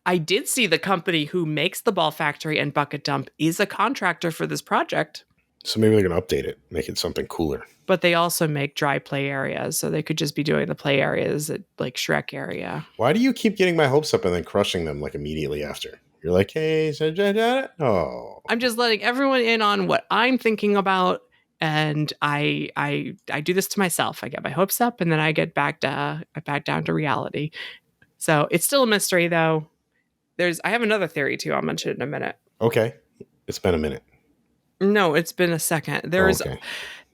I did see the company who makes the ball factory and bucket dump is a contractor for this project. So maybe they're going to update it, make it something cooler. But they also make dry play areas, so they could just be doing the play areas at like Shrek area. Why do you keep getting my hopes up and then crushing them like immediately after? You're like, hey, oh. I'm just letting everyone in on what I'm thinking about, and I do this to myself. I get my hopes up, and then I get back down to reality. So it's still a mystery, though. I have another theory too. I'll mention it in a minute. Okay, it's been a minute. No, it's been a second.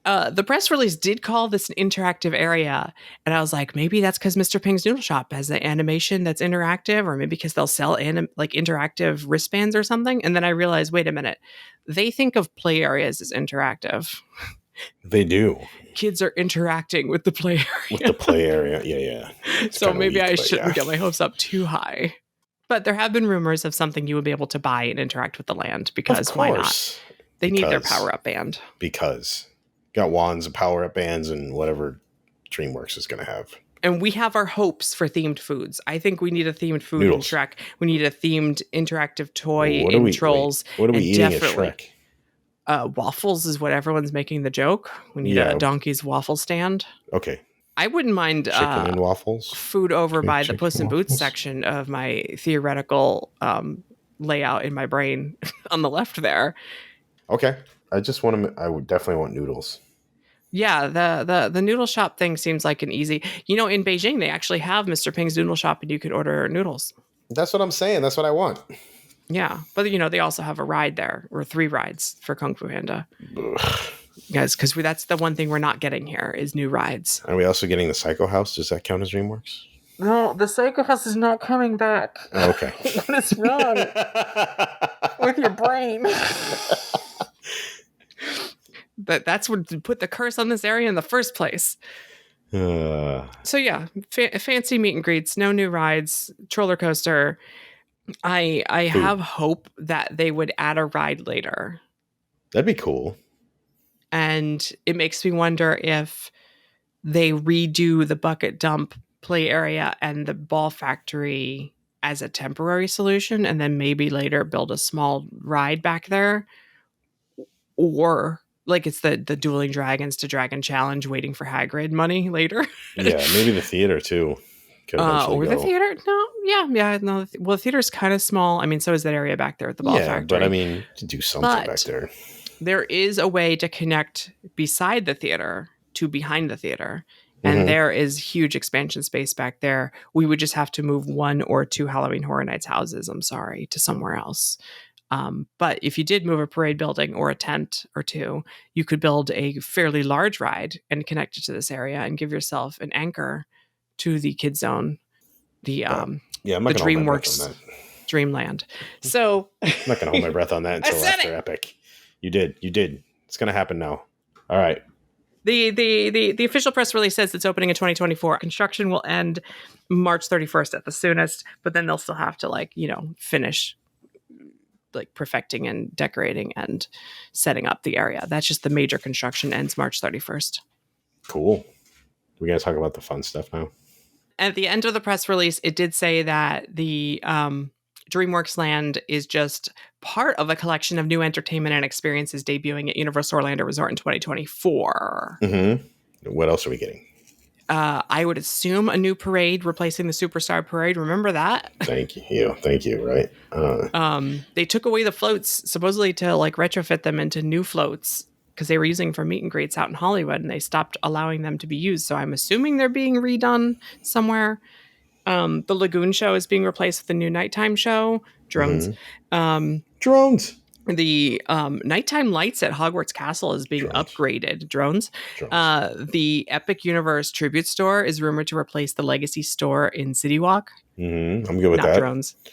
The press release did call this an interactive area, and I was like, maybe that's because Mr. Ping's Noodle Shop has the animation that's interactive, or maybe because they'll sell like interactive wristbands or something. And then I realized, wait a minute, they think of play areas as interactive. They do. Kids are interacting with the play area. With the play area, yeah. So maybe I shouldn't get my hopes up too high. But there have been rumors of something you would be able to buy and interact with the land because why not? They need their power-up band. Because. Got wands and power-up bands and whatever DreamWorks is going to have. And we have our hopes for themed foods. I think we need a themed food Noodles. in Shrek. We need a themed interactive toy in Trolls. What are we eating at Shrek? Waffles is what everyone's making the joke. We need a Donkey's waffle stand. Okay. I wouldn't mind chicken and waffles. Food over by the Puss in Boots section of my theoretical layout in my brain on the left there. Okay. I would definitely want noodles. Yeah, the noodle shop thing seems like an easy. In Beijing they actually have Mr. Ping's Noodle Shop, and you could order noodles. That's what I'm saying. That's what I want. Yeah, but they also have a ride there, or 3 rides for Kung Fu Panda. Guys, because that's the one thing we're not getting here is new rides. Are we also getting the Psycho House? Does that count as DreamWorks? No, the Psycho House is not coming back. Oh, okay. What is wrong with your brain? That's what put the curse on this area in the first place. So yeah, fancy meet and greets, no new rides, roller coaster. I have hope that they would add a ride later. That'd be cool. And it makes me wonder if they redo the bucket dump play area and the ball factory as a temporary solution, and then maybe later build a small ride back there, or like it's the Dueling Dragons to Dragon Challenge waiting for Hagrid money later. Yeah, maybe the theater too. Or the theater? No, yeah, no. Well, the theater's kind of small. I mean, so is that area back there at the ball factory. But I mean, to do something back there. There is a way to connect beside the theater to behind the theater. And there is huge expansion space back there. We would just have to move 1 or 2 Halloween Horror Nights houses, I'm sorry, to somewhere else. But if you did move a parade building or a tent or 2, you could build a fairly large ride and connect it to this area and give yourself an anchor to the Kid Zone, the DreamWorks Dreamland. So I'm not going to hold my breath on that until after Epic. You did. It's going to happen now. All right. The official press release says it's opening in 2024. Construction will end March 31st at the soonest, but then they'll still have to finish perfecting and decorating and setting up the area. That's just the major construction ends March 31st. Cool. We got to talk about the fun stuff now. At the end of the press release, it did say that the DreamWorks Land is just part of a collection of new entertainment and experiences debuting at Universal Orlando Resort in 2024. What else are we getting? I would assume a new parade replacing the Superstar Parade. Remember that? Thank you. Right. They took away the floats supposedly to retrofit them into new floats because they were using for meet and greets out in Hollywood, and they stopped allowing them to be used. So I'm assuming they're being redone somewhere. The Lagoon show is being replaced with the new nighttime show. Drones. Drones. The nighttime lights at Hogwarts Castle is being upgraded. Drones. The Epic Universe Tribute Store is rumored to replace the Legacy Store in City Walk. I'm good with that.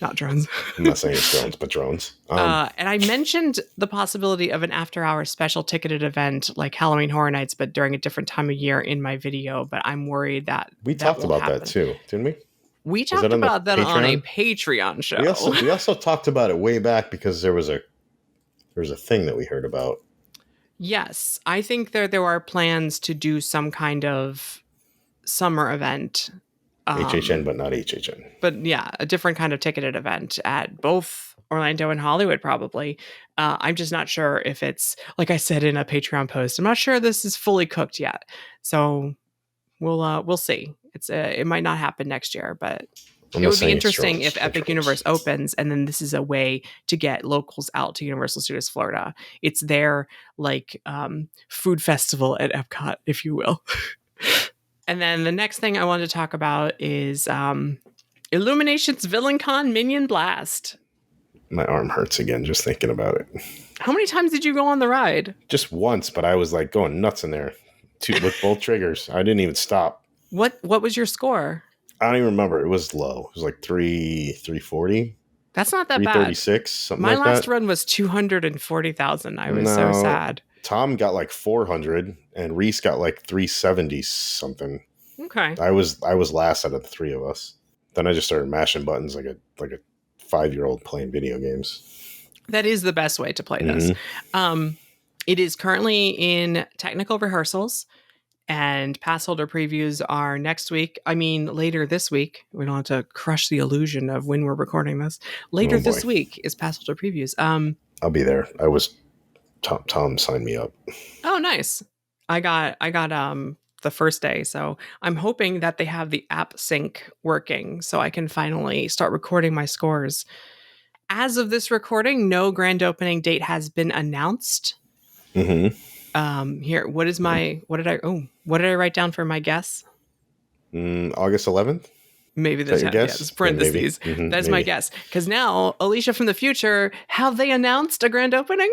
Not drones. I'm not saying it's drones, but drones. And I mentioned the possibility of an after-hours special ticketed event like Halloween Horror Nights, but during a different time of year in my video. But I'm worried that we talked about that too, didn't we? We talked about that on a Patreon show. We also talked about it way back because there was a thing that we heard about. Yes, I think there are plans to do some kind of summer event. HHN, but not HHN. But yeah, a different kind of ticketed event at both Orlando and Hollywood, probably. I'm just not sure if it's, like I said in a Patreon post, I'm not sure this is fully cooked yet. So we'll see. It might not happen next year, but it would be interesting if Epic Universe opens and then this is a way to get locals out to Universal Studios Florida. It's their food festival at Epcot, if you will. And then the next thing I wanted to talk about is Illumination's VillainCon Minion Blast. My arm hurts again just thinking about it. How many times did you go on the ride? Just once, but I was going nuts in there with both triggers. I didn't even stop. What was your score? I don't even remember. It was low. It was 340. That's not that bad. 336, something like that. My last run was 240,000. I was so sad. Tom got 400 and Reese got 370 something. Okay. I was last out of the 3 of us. Then I just started mashing buttons like a 5-year-old playing video games. That is the best way to play this. It is currently in technical rehearsals. And pass holder previews are next week. I mean, later this week. We don't have to crush the illusion of when we're recording this. Later this week is pass holder previews. I'll be there. Tom signed me up. Oh, nice. I got the first day. So I'm hoping that they have the app sync working so I can finally start recording my scores. As of this recording, no grand opening date has been announced. Here, what did I write down for my guess? August 11th? Maybe Is that your guess? this parentheses. Yeah, maybe. That's my guess. Because now, Alicia from the future, have they announced a grand opening?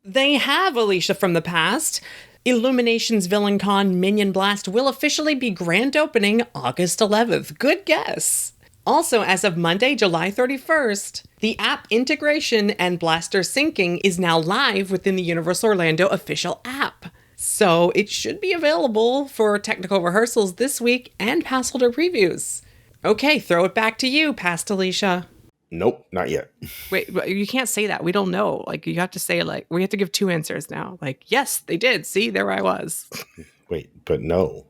They have, Alicia from the past. Illumination's VillainCon Minion Blast will officially be grand opening August 11th. Good guess. Also, as of Monday, July 31st, the app integration and blaster syncing is now live within the Universal Orlando official app. So it should be available for technical rehearsals this week and pass holder previews. Okay, throw it back to you, past Alicia. Nope, not yet. Wait, you can't say that. We don't know. Like, you have to say, like, we have to give two answers now. Like, yes, they did. See, there I was. Wait, but no.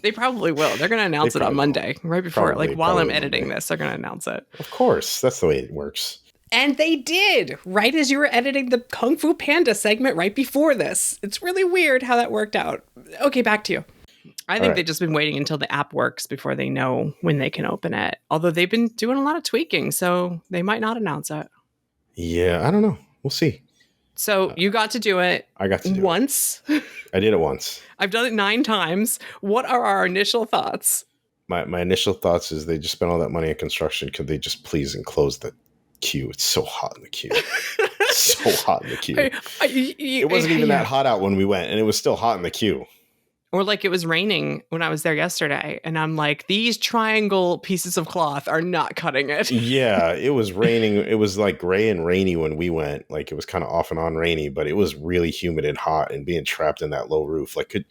They probably will. They're going to announce it on Monday, right before, while I'm editing this, they're going to announce it. Of course. That's the way it works. And they did, right as you were editing the Kung Fu Panda segment right before this. It's really weird how that worked out. Okay, back to you. I think they've just been waiting until the app works before they know when they can open it. Although they've been doing a lot of tweaking, so they might not announce it. Yeah, I don't know. We'll see. So you got to do it. I got to do once. I did it once. I've done it 9 times. What are our initial thoughts? My initial thoughts is they just spent all that money on construction. Could they just please enclose the queue? It's so hot in the queue. So hot in the queue. It wasn't even that hot out when we went, and it was still hot in the queue. Or like it was raining when I was there yesterday, and I'm like, these triangle pieces of cloth are not cutting it. Yeah, it was raining. It was like gray and rainy when we went. Like it was kind of off and on rainy, but it was really humid and hot, and being trapped in that low roof. Like, could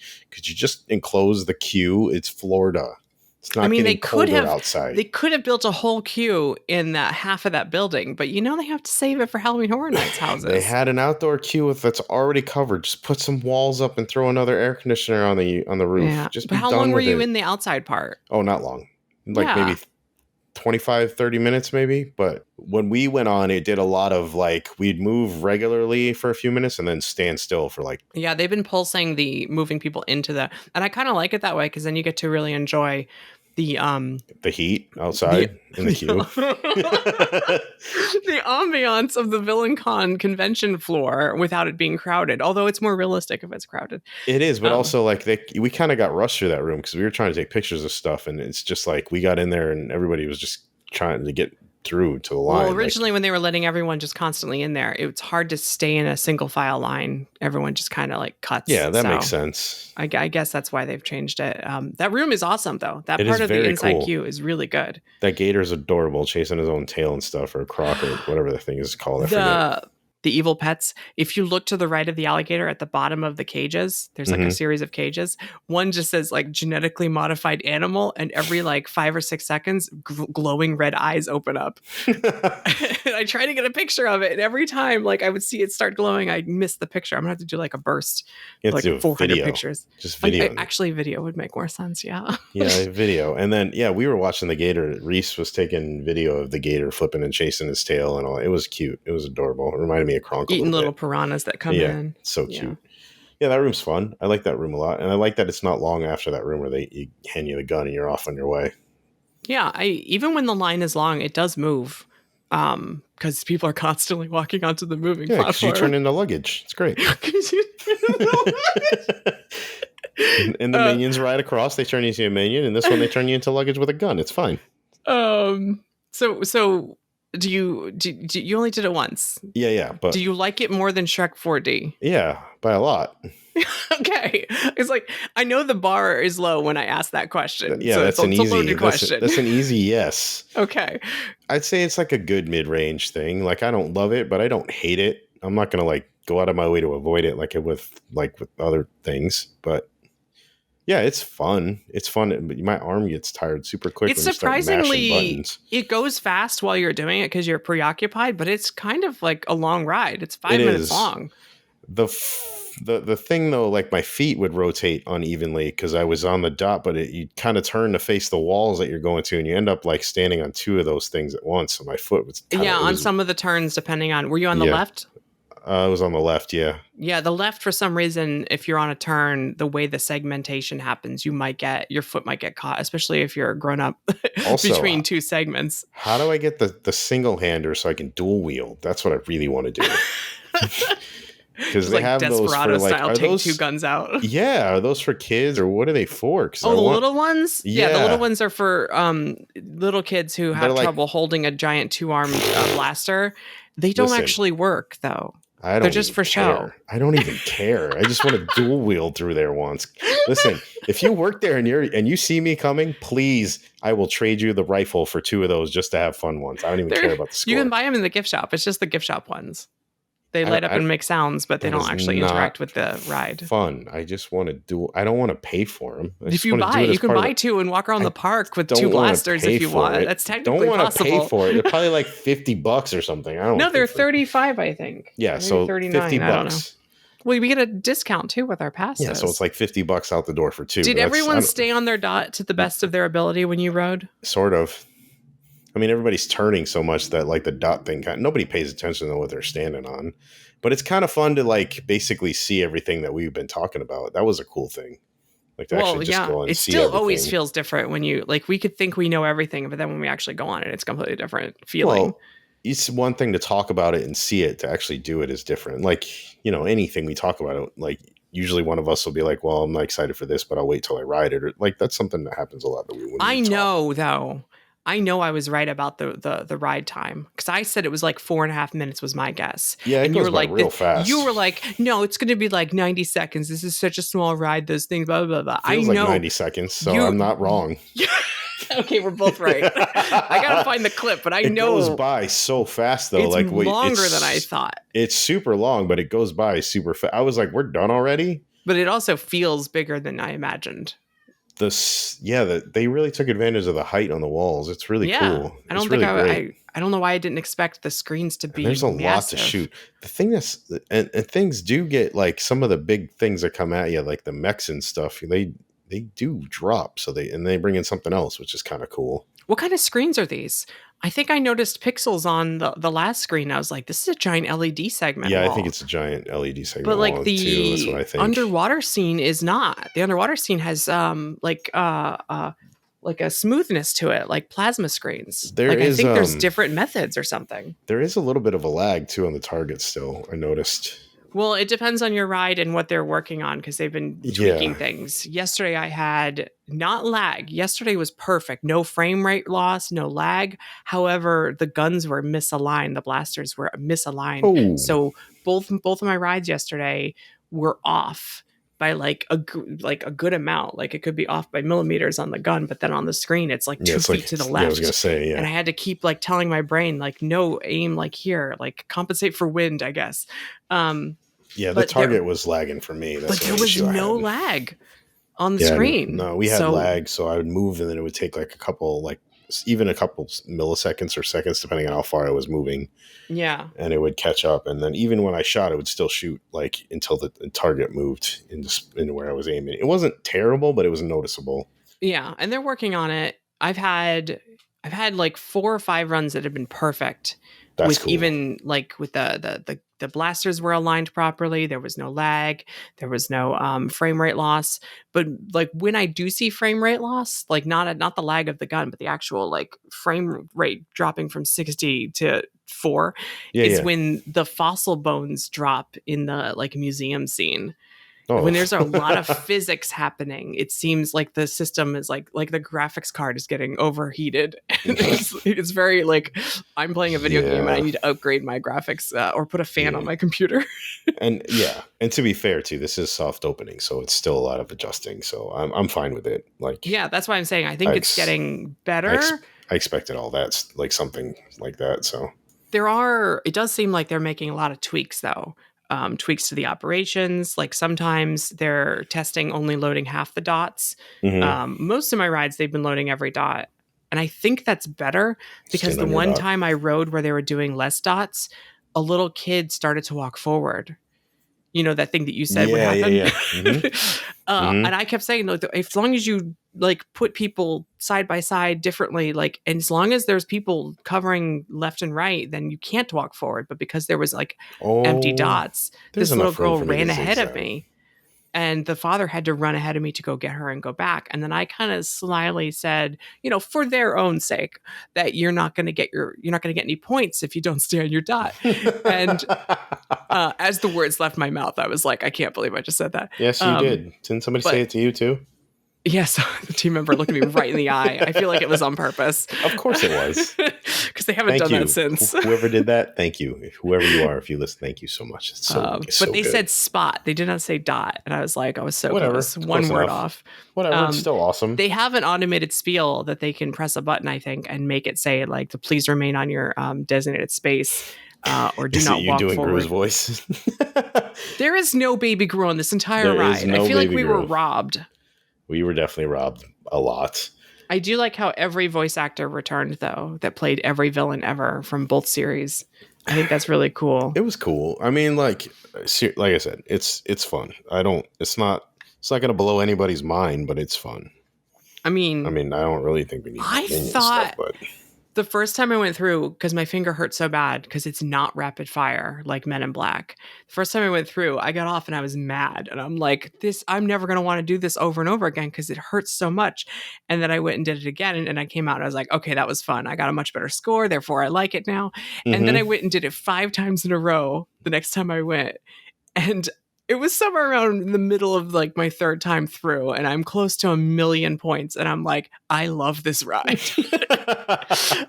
you just enclose the queue? It's Florida. It's not getting colder outside. They could have built a whole queue in that half of that building, but they have to save it for Halloween Horror Nights houses. They had an outdoor queue that's already covered. Just put some walls up and throw another air conditioner on the roof. Yeah. Just but how long were you in the outside part? Oh, not long. Maybe 25, 30 minutes maybe. But when we went on, it did a lot of we'd move regularly for a few minutes and then stand still for Yeah, they've been pulsing the moving people into and I kind of like it that way because then you get to really enjoy the heat outside in the queue. The ambiance of the VillainCon convention floor without it being crowded, although it's more realistic if it's crowded. It is, but also we kind of got rushed through that room because we were trying to take pictures of stuff, and it's just we got in there and everybody was just trying to get through to the line. Well, originally when they were letting everyone just constantly in there, it's hard to stay in a single file line. Everyone just kind of cuts. Yeah, that makes sense. I guess that's why they've changed it. That room is awesome, though. That part of the inside queue is really good. That gator is adorable, chasing his own tail and stuff, or a croc, or whatever the thing is called. I forget. The evil pets. If you look to the right of the alligator at the bottom of the cages, there's a series of cages. One just says genetically modified animal, and every 5 or 6 seconds, glowing red eyes open up. And I try to get a picture of it, and every time I would see it start glowing, I miss the picture. I'm gonna have to do a burst, 400 video. Pictures. Just video. Actually, video would make more sense. Yeah. Yeah, video, and then we were watching the gator. Reese was taking video of the gator flipping and chasing his tail, and all. It was cute. It was adorable. It reminded me of Kronk. Eating little piranhas that come in. So cute. Yeah, that room's fun. I like that room a lot. And I like that it's not long after that room where you hand you the gun and you're off on your way. Yeah, even when the line is long, it does move. Because people are constantly walking onto the moving platform. You turn into luggage. It's great. And the minions ride across. They turn you into a minion. And this one, they turn you into luggage with a gun. It's fine. So do you only did it once? Yeah. But do you like it more than Shrek 4D? Yeah, by a lot. Okay. It's I know the bar is low when I ask that question. Yeah, so that's an easy loaded question. That's an easy yes. Okay. I'd say it's a good mid-range thing. I don't love it, but I don't hate it. I'm not gonna go out of my way to avoid it with other things. But yeah, it's fun. It's fun. But my arm gets tired super quick. It's surprisingly, it goes fast while you're doing it because you're preoccupied, but it's kind of a long ride. It's 5 minutes long. The thing though, my feet would rotate unevenly because I was on the dot, but you kind of turn to face the walls that you're going to, and you end up standing on 2 of those things at once. So my foot was on some of the turns, depending on. Were you on the left? I was on the left, yeah. Yeah, the left, for some reason, if you're on a turn, the way the segmentation happens, your foot might get caught, especially if you're a grown-up between 2 segments. How do I get the single-hander so I can dual wield? That's what I really want to do. because they like have those for Desperado like, style, are take those, 2 guns out. yeah, are those for kids or what are they for? Because Oh, the little ones? Yeah, the little yeah, ones are for little kids who they're have like, trouble holding a giant 2-armed blaster. They don't listen, actually work, though. I They're don't just even for show. care. I don't even care. I just want to dual wield through there once. Listen, if you work there and you see me coming, please, I will trade you the rifle for 2 of those just to have fun once. I don't even care about the You can score. buy them in the gift shop. It's just the gift shop ones. They light up I, and make sounds, but they that don't is actually not interact with the ride. fun. I just want to do. I don't want to pay for them. I If just you want to do buy, it as you can part of buy the. 2 and walk around I the park with 2 don't want to blasters pay if you for want. it. That's technically Don't want to possible. pay for it. They're probably like $50 or something. I don't. No, want to they're pay for it. 35, I think. Yeah, Maybe so 39. $50. I don't know. Well, we get a discount too with our passes. Yeah, so it's like $50 out the door for 2. Did everyone stay on their dot to the best of their ability when you rode? Sort of. I mean, everybody's turning so much that like the dot thing, nobody pays attention to what they're standing on. But it's kind of fun to like basically see everything that we've been talking about. That was a cool thing. Like to actually just go and it see still everything. always feels different when you like. We could think we know everything, but then when we actually go on it, it's a completely different feeling. Well, it's one thing to talk about it and see it. To actually do it is different. Like, you know, anything we talk about it, like usually one of us will be like, well, I'm not excited for this, but I'll wait till I ride it. Or like that's something that happens a lot. I know though. I know I was right about the ride time because I said it was like 4.5 minutes was my guess. Yeah, and you were like real fast. You were like, no, it's going to be like 90 seconds. This is such a small ride. Those things, blah blah blah. Feels I know like 90 seconds, so I'm not wrong. Okay, we're both right. I gotta find the clip, but it goes by so fast though. It's like longer than I thought. It's super long, but it goes by super fast. I was like, we're done already. But it also feels bigger than I imagined. They really took advantage of the height on the walls. It's really cool. I don't think I don't know why I didn't expect the screens to be. And there's a lot to shoot. The thing and things do get like some of the big things that come at you, like the mechs and stuff. They do drop, so they bring in something else, which is kind of cool. What kind of screens are these? I think I noticed pixels on the last screen. I was like, this is a giant LED segment. Yeah, wall. I think it's a giant LED segment. But like the too. That's what I think. Underwater scene is not. The underwater scene has like a smoothness to it, like plasma screens. I think there's different methods or something. There is a little bit of a lag too on the target still, I noticed. Well, it depends on your ride and what they're working on because they've been tweaking things. Yesterday I had not lag. Yesterday was perfect. No frame rate loss, no lag. However, the guns were misaligned. The blasters were misaligned. Oh. So both of my rides yesterday were off by like a good amount. Like it could be off by millimeters on the gun, but then on the screen it's like 2 feet to the left. Yeah, I was gonna say, yeah. And I had to keep like telling my brain like, no, aim like here, like compensate for wind, I guess. The target was lagging for me. But there was no lag on the screen. No, we had lag, so I would move and then it would take like a couple milliseconds or seconds, depending on how far I was moving. Yeah. And it would catch up. And then even when I shot, it would still shoot like until the target moved into where I was aiming. It wasn't terrible, but it was noticeable. Yeah. And they're working on it. I've had like 4 or 5 runs that have been perfect. That's cool. Even like with the blasters were aligned properly. There was no lag. There was no frame rate loss. But like when I do see frame rate loss, like not the lag of the gun, but the actual like frame rate dropping from 60 to 4 when the fossil bones drop in the like museum scene. Oh. When there's a lot of physics happening, it seems like the system is like the graphics card is getting overheated. It's very like I'm playing a video game and I need to upgrade my graphics or put a fan on my computer. And to be fair too, this is soft opening, so it's still a lot of adjusting. So I'm fine with it. Like that's why I'm saying I think it's getting better. I expected all that, like something like that. So it does seem like they're making a lot of tweaks though. Tweaks to the operations. Like sometimes they're testing only loading half the dots. Mm-hmm. Most of my rides, they've been loading every dot. And I think that's better because the one time I rode where they were doing less dots, a little kid started to walk forward. You know, that thing that you said would happen. Yeah. Mm-hmm. And I kept saying, look, as long as you like put people side by side differently, like, and as long as there's people covering left and right, then you can't walk forward. But because there was like empty dots, this little girl ran ahead of me. And the father had to run ahead of me to go get her and go back. And then I kind of slyly said, for their own sake, that you're not going to get any points if you don't stay on your dot. And as the words left my mouth, I was like, I can't believe I just said that. Yes, you did. Didn't somebody say it to you too? Yes, the team member looked at me right in the eye. I feel like it was on purpose. Of course it was. Because they haven't done that since. Whoever did that, thank you. Whoever you are, if you listen, thank you so much. It's but they said spot. They did not say dot. And I was like, so close. One word off. Whatever, it's still awesome. They have an automated spiel that they can press a button, I think, and make it say, like, to please remain on your designated space. Or do not walk forward. Gru's voice? There is no Baby Gru on this entire ride. I feel like we were robbed. We were definitely robbed a lot. I do like how every voice actor returned, though, that played every villain ever from both series. I think that's really cool. It was cool. I mean, like I said, it's fun. It's not going to blow anybody's mind, but it's fun. I mean, I don't really think we need Minion stuff, but the first time I went through, because my finger hurt so bad because it's not rapid fire like Men in Black. The first time I went through, I got off and I was mad. And I'm like, I'm never going to want to do this over and over again because it hurts so much. And then I went and did it again. And I came out and I was like, okay, that was fun. I got a much better score. Therefore, I like it now. Mm-hmm. And then I went and did it 5 times in a row the next time I went. And it was somewhere around in the middle of like my 3rd time through, and I'm close to 1,000,000 points. And I'm like, I love this ride.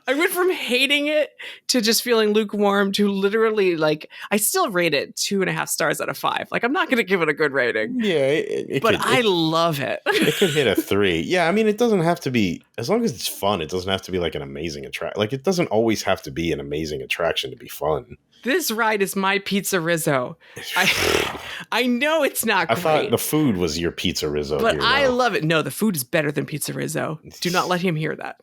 I went from hating it to just feeling lukewarm to literally like, I still rate it 2.5 stars out of 5. Like, I'm not going to give it a good rating. Yeah. I love it. It could hit a 3. Yeah. I mean, it doesn't have to be, as long as it's fun, it doesn't have to be like an amazing attraction. Like, it doesn't always have to be an amazing attraction to be fun. This ride is my pizza Rizzo. I know it's not great. I thought the food was your pizza Rizzo. But I love it. No, the food is better than pizza Rizzo. Do not let him hear that.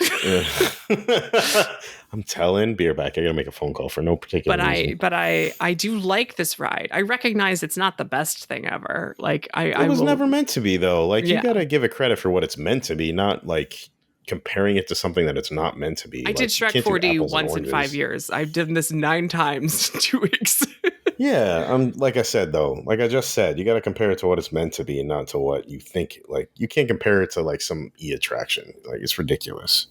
I'm telling Beer back. I got to make a phone call for no particular reason. But I do like this ride. I recognize it's not the best thing ever. Like it was never meant to be, though. Like, you got to give it credit for what it's meant to be, not like comparing it to something that it's not meant to be. I did Shrek 4D once in 5 years. I've done this 9 times in 2 weeks. Yeah, like I said, though, like I just said, you got to compare it to what it's meant to be and not to what you think. Like, you can't compare it to like some attraction. Like, it's ridiculous.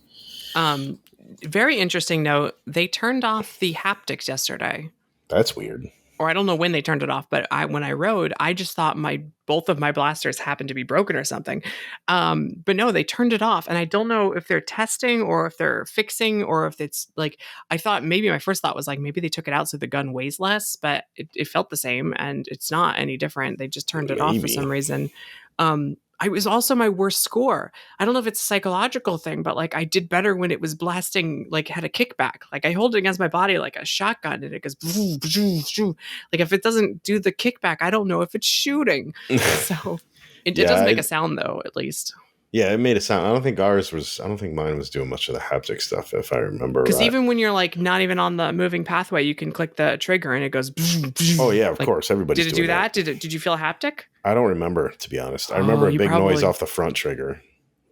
Very interesting note. They turned off the haptics yesterday. That's weird. Or I don't know when they turned it off, but when I rode, I just thought both of my blasters happened to be broken or something. But no, they turned it off. And I don't know if they're testing or if they're fixing or if it's like, I thought maybe my first thought was like, maybe they took it out so the gun weighs less, but it felt the same and it's not any different. They just turned it off for some reason. It was also my worst score. I don't know if it's a psychological thing, but like I did better when it was blasting, like had a kickback. Like I hold it against my body like a shotgun and it goes, like if it doesn't do the kickback, I don't know if it's shooting. So it doesn't make a sound though, at least. Yeah, it made a sound. I don't think mine was doing much of the haptic stuff, if I remember. Because even when you're like not even on the moving pathway, you can click the trigger and it goes. Oh yeah, of course, everybody. Did it do that? Did you feel a haptic? I don't remember, to be honest. I remember a big noise off the front trigger,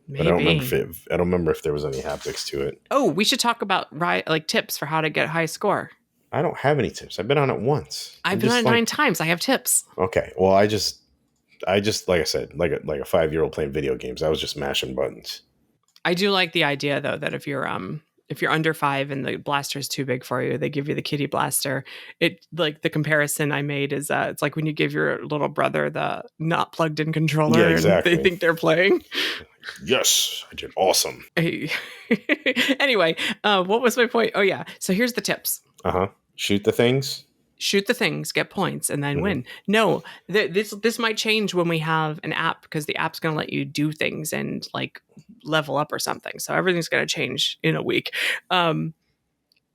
but I don't remember if there was any haptics to it. Oh, we should talk about tips for how to get high score. I don't have any tips. I've been on it once. I've been on it 9 times. I have tips. Okay, well, I just like I said, like a 5-year-old playing video games. I was just mashing buttons. I do like the idea though that if you're under 5 and the blaster is too big for you, they give you the kitty blaster. It like the comparison I made is it's like when you give your little brother the not plugged in controller. Yeah, exactly. And they think they're playing. Yes, I did awesome. Anyway, what was my point? Oh yeah, so here's the tips. Shoot the things, get points, and then win. No, this might change when we have an app because the app's going to let you do things and like level up or something. So everything's going to change in a week. When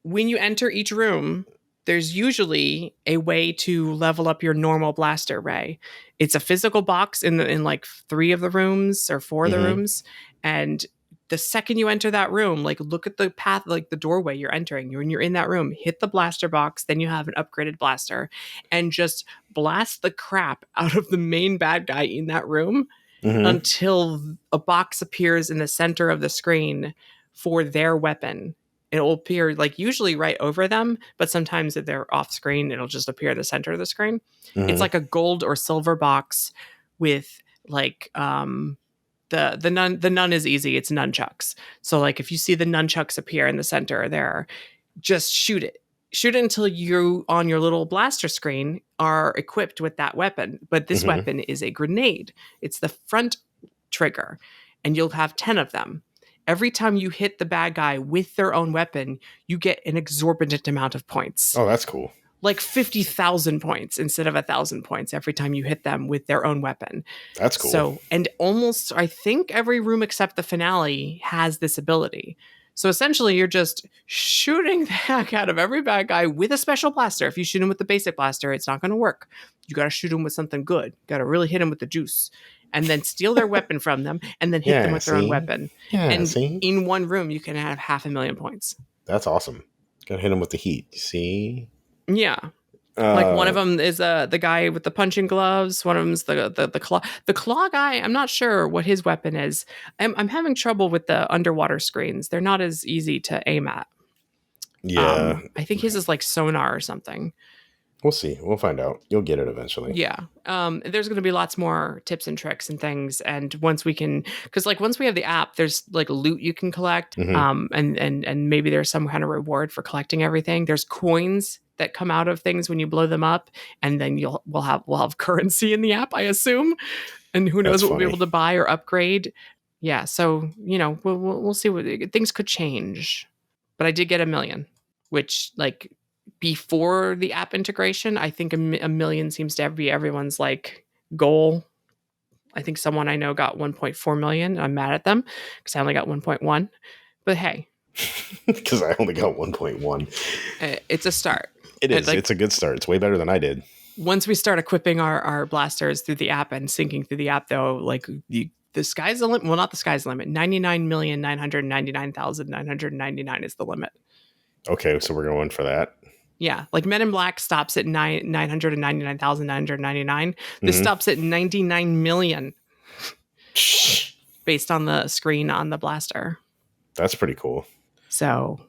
you enter each room, there's usually a way to level up your normal blaster ray. It's a physical box in like 3 of the rooms or 4 of the rooms, and the second you enter that room, like look at the path, like the doorway you're entering. When you're in that room, hit the blaster box, then you have an upgraded blaster, and just blast the crap out of the main bad guy in that room until a box appears in the center of the screen for their weapon. It will appear like usually right over them, but sometimes if they're off screen, it'll just appear in the center of the screen. It's like a gold or silver box with like the nun is easy. It's nunchucks. So like if you see the nunchucks appear in the center there, just shoot it. Shoot it until you on your little blaster screen are equipped with that weapon. But this weapon is a grenade. It's the front trigger, and you'll have 10 of them. Every time you hit the bad guy with their own weapon, you get an exorbitant amount of points. Oh, that's cool. Like 50,000 points instead of 1,000 points every time you hit them with their own weapon. That's cool. So, and almost, I think every room except the finale has this ability. So essentially, you're just shooting the heck out of every bad guy with a special blaster. If you shoot him with the basic blaster, it's not going to work. You got to shoot him with something good. Got to really hit him with the juice. And then steal their weapon from them, and then hit them with their own weapon. And in one room, you can have 500,000 points. That's awesome. Got to hit him with the heat. See? Yeah. Like one of them is the guy with the punching gloves. One of them's the claw. The claw guy, I'm not sure what his weapon is. I'm having trouble with the underwater screens. They're not as easy to aim at. Yeah. I think his is like sonar or something. We'll see. We'll find out. You'll get it eventually. Yeah. There's going to be lots more tips and tricks and things. And once we can, because like once we have the app, there's like loot you can collect. And maybe there's some kind of reward for collecting everything. There's coins that come out of things when you blow them up, and then we'll have currency in the app, I assume. And who knows what we'll be able to buy or upgrade. Yeah. So, we'll see what things could change. But I did get 1 million, which like before the app integration, I think 1 million seems to be everyone's like goal. I think someone I know got 1.4 million. I'm mad at them because I only got 1.1. But hey, because I only got 1.1. It's a start. It is. It's a good start. It's way better than I did. Once we start equipping our blasters through the app and syncing through the app, though, like the sky's the limit. Well, not the sky's the limit. 99,999,999 is the limit. Okay, so we're going for that. Yeah, like Men in Black stops at 999,999. This stops at 99 million based on the screen on the blaster. That's pretty cool. So,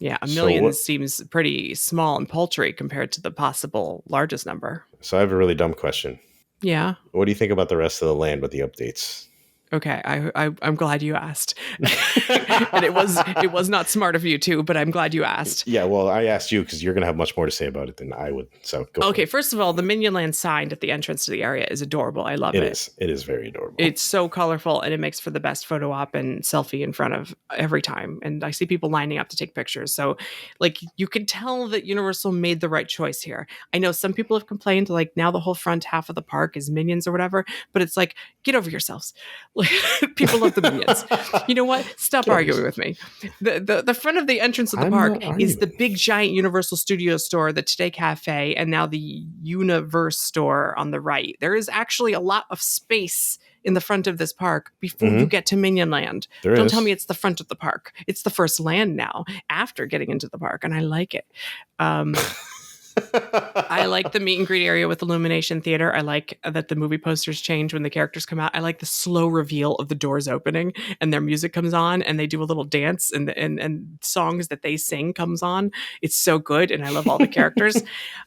yeah, 1 million seems pretty small and paltry compared to the possible largest number. So I have a really dumb question. Yeah. What do you think about the rest of the land with the updates? Okay, I'm glad you asked. And it was not smart of you too, but I'm glad you asked. Yeah, well, I asked you because you're going to have much more to say about it than I would. So go. Okay, first of all, the Minion Land sign at the entrance to the area is adorable. I love it. It is very adorable. It's so colorful, and it makes for the best photo op and selfie in front of every time. And I see people lining up to take pictures. So, like, you can tell that Universal made the right choice here. I know some people have complained, like, now the whole front half of the park is Minions or whatever, but it's like, get over yourselves. People love the Minions. You know what? Stop arguing with me. The front of the entrance of the park is the big giant Universal Studios store, the Today Cafe, and now the Universe store on the right. There is actually a lot of space in the front of this park before you get to Minion Land. Don't tell me it's the front of the park. It's the first land now after getting into the park, and I like it. I like the meet and greet area with Illumination Theater. I like that the movie posters change when the characters come out. I like the slow reveal of the doors opening and their music comes on and they do a little dance and songs that they sing comes on. It's so good and I love all the characters.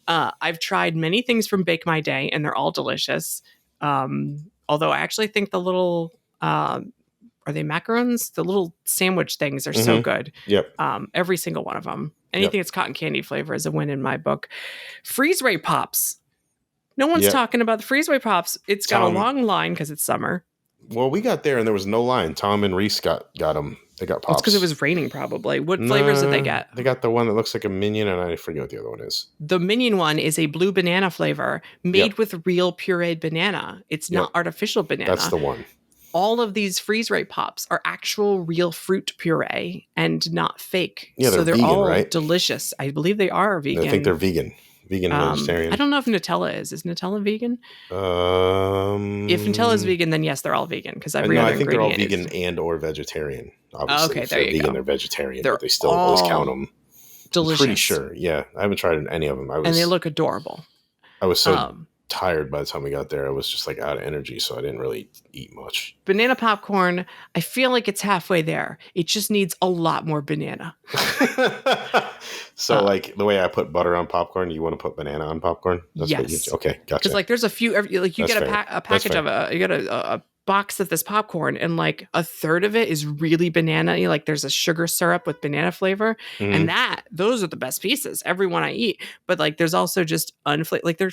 I've tried many things from Bake My Day and they're all delicious. Although I actually think the little... are they macarons? The little sandwich things are so good. Yep. Every single one of them. Anything that's cotton candy flavor is a win in my book. Freeze Ray Pops. No one's talking about the Freeze Ray Pops. It's got a long line because it's summer. Well, we got there and there was no line. Tom and Reese got them. They got Pops. It's because it was raining probably. What flavors did they get? They got the one that looks like a Minion and I forget what the other one is. The Minion one is a blue banana flavor made with real pureed banana. It's not artificial banana. That's the one. All of these Freeze Ray Pops are actual real fruit puree and not fake. Yeah, so they're vegan, all right? delicious. I believe they are vegan. I think they're vegan. Vegan and vegetarian. I don't know if Nutella is. Is Nutella vegan? If Nutella is vegan, then yes, they're all vegan because every other ingredient they're all vegan and or vegetarian. Obviously, okay, if there they're you vegan, go. They're vegetarian, They're but they still always count them. Delicious. I'm pretty sure. Yeah, I haven't tried any of them. And they look adorable. I was so tired by the time we got there. I was just like out of energy, so I didn't really eat much. Banana popcorn, I feel like it's halfway there. It just needs a lot more banana. So like the way I put butter on popcorn, you want to put banana on popcorn? That's yes. Okay, gotcha. Because like there's a few, like you get a package of you get a box of this popcorn, and like a third of it is really banana. Like there's a sugar syrup with banana flavor, and those are the best pieces. Every one I eat, but like there's also just like they're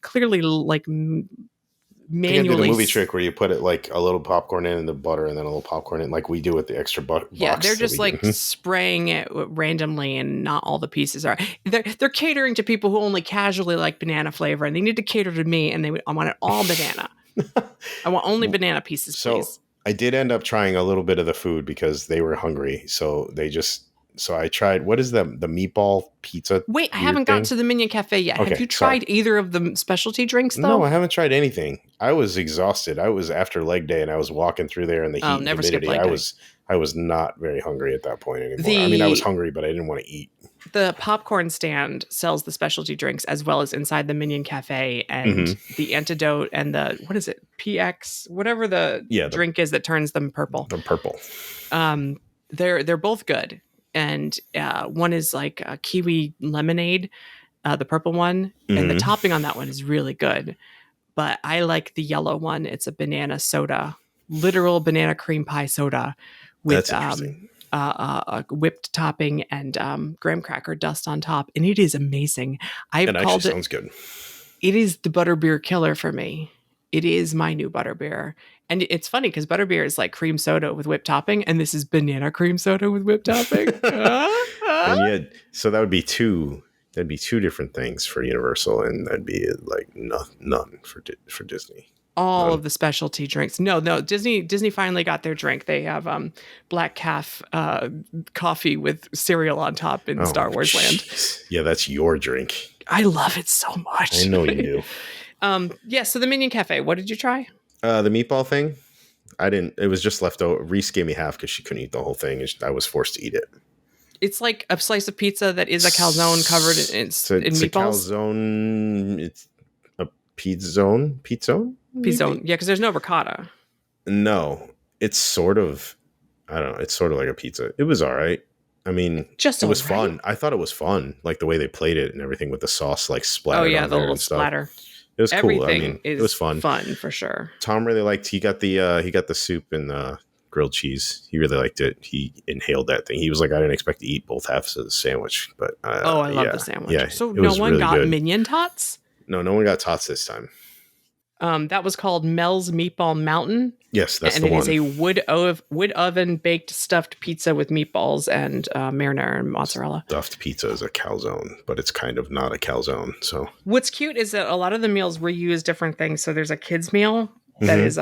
clearly like manually. You can do the movie trick where you put it like a little popcorn in and the butter, and then a little popcorn in, like we do with the extra box. Yeah, they're just like spraying it randomly, and not all the pieces are. They're catering to people who only casually like banana flavor, and they need to cater to me, and I want it all banana. I want only banana pieces, please. I did end up trying a little bit of the food because they were hungry. So I tried, what is the meatball pizza? Wait, I haven't got to the Minion Cafe yet. Okay, have you tried either of the specialty drinks, though? No, I haven't tried anything. I was exhausted. I was after leg day, and I was walking through there in the heat and humidity. I was not very hungry at that point anymore. I was hungry, but I didn't want to eat. The popcorn stand sells the specialty drinks as well as inside the Minion Cafe, and the antidote and the, what is it? PX, whatever the drink is that turns them purple. The purple. They're both good. And one is like a kiwi lemonade, the purple one. And the topping on that one is really good. But I like the yellow one. It's a banana soda, literal banana cream pie soda with a whipped topping and graham cracker dust on top. And it is amazing. Sounds good. It is the butterbeer killer for me. It is my new butterbeer. And it's funny because butterbeer is like cream soda with whipped topping, and this is banana cream soda with whipped topping. So that would be that'd be two different things for Universal, and that'd be like none for Disney. All of the specialty drinks. No, Disney finally got their drink. They have Black Calf coffee with cereal on top in Star Wars Land. Yeah, that's your drink. I love it so much. I know you do. So the Minion Cafe, what did you try? The meatball thing, I didn't. It was just left over. Reese gave me half because she couldn't eat the whole thing, and I was forced to eat it. It's like a slice of pizza that is a calzone covered in meatballs. A calzone. It's a pizzone. Pizzone. Yeah, because there's no ricotta. No, it's sort of. I don't know. It's sort of like a pizza. It was all right. I mean, it was fun. I thought it was fun, like the way they played it and everything with the sauce like splattered. Oh yeah, the little splatter. It was cool. I mean, it was fun. Fun for sure. Tom really liked. He got the soup and grilled cheese. He really liked it. He inhaled that thing. He was like, I didn't expect to eat both halves of the sandwich, but I love the sandwich. Yeah, so no one really got Minion tots. No one got tots this time. That was called Mel's Meatball Mountain. Yes, that's the one. And it is a wood oven baked stuffed pizza with meatballs and marinara and mozzarella. Stuffed pizza is a calzone, but it's kind of not a calzone. So what's cute is that a lot of the meals reuse different things. So there's a kid's meal that is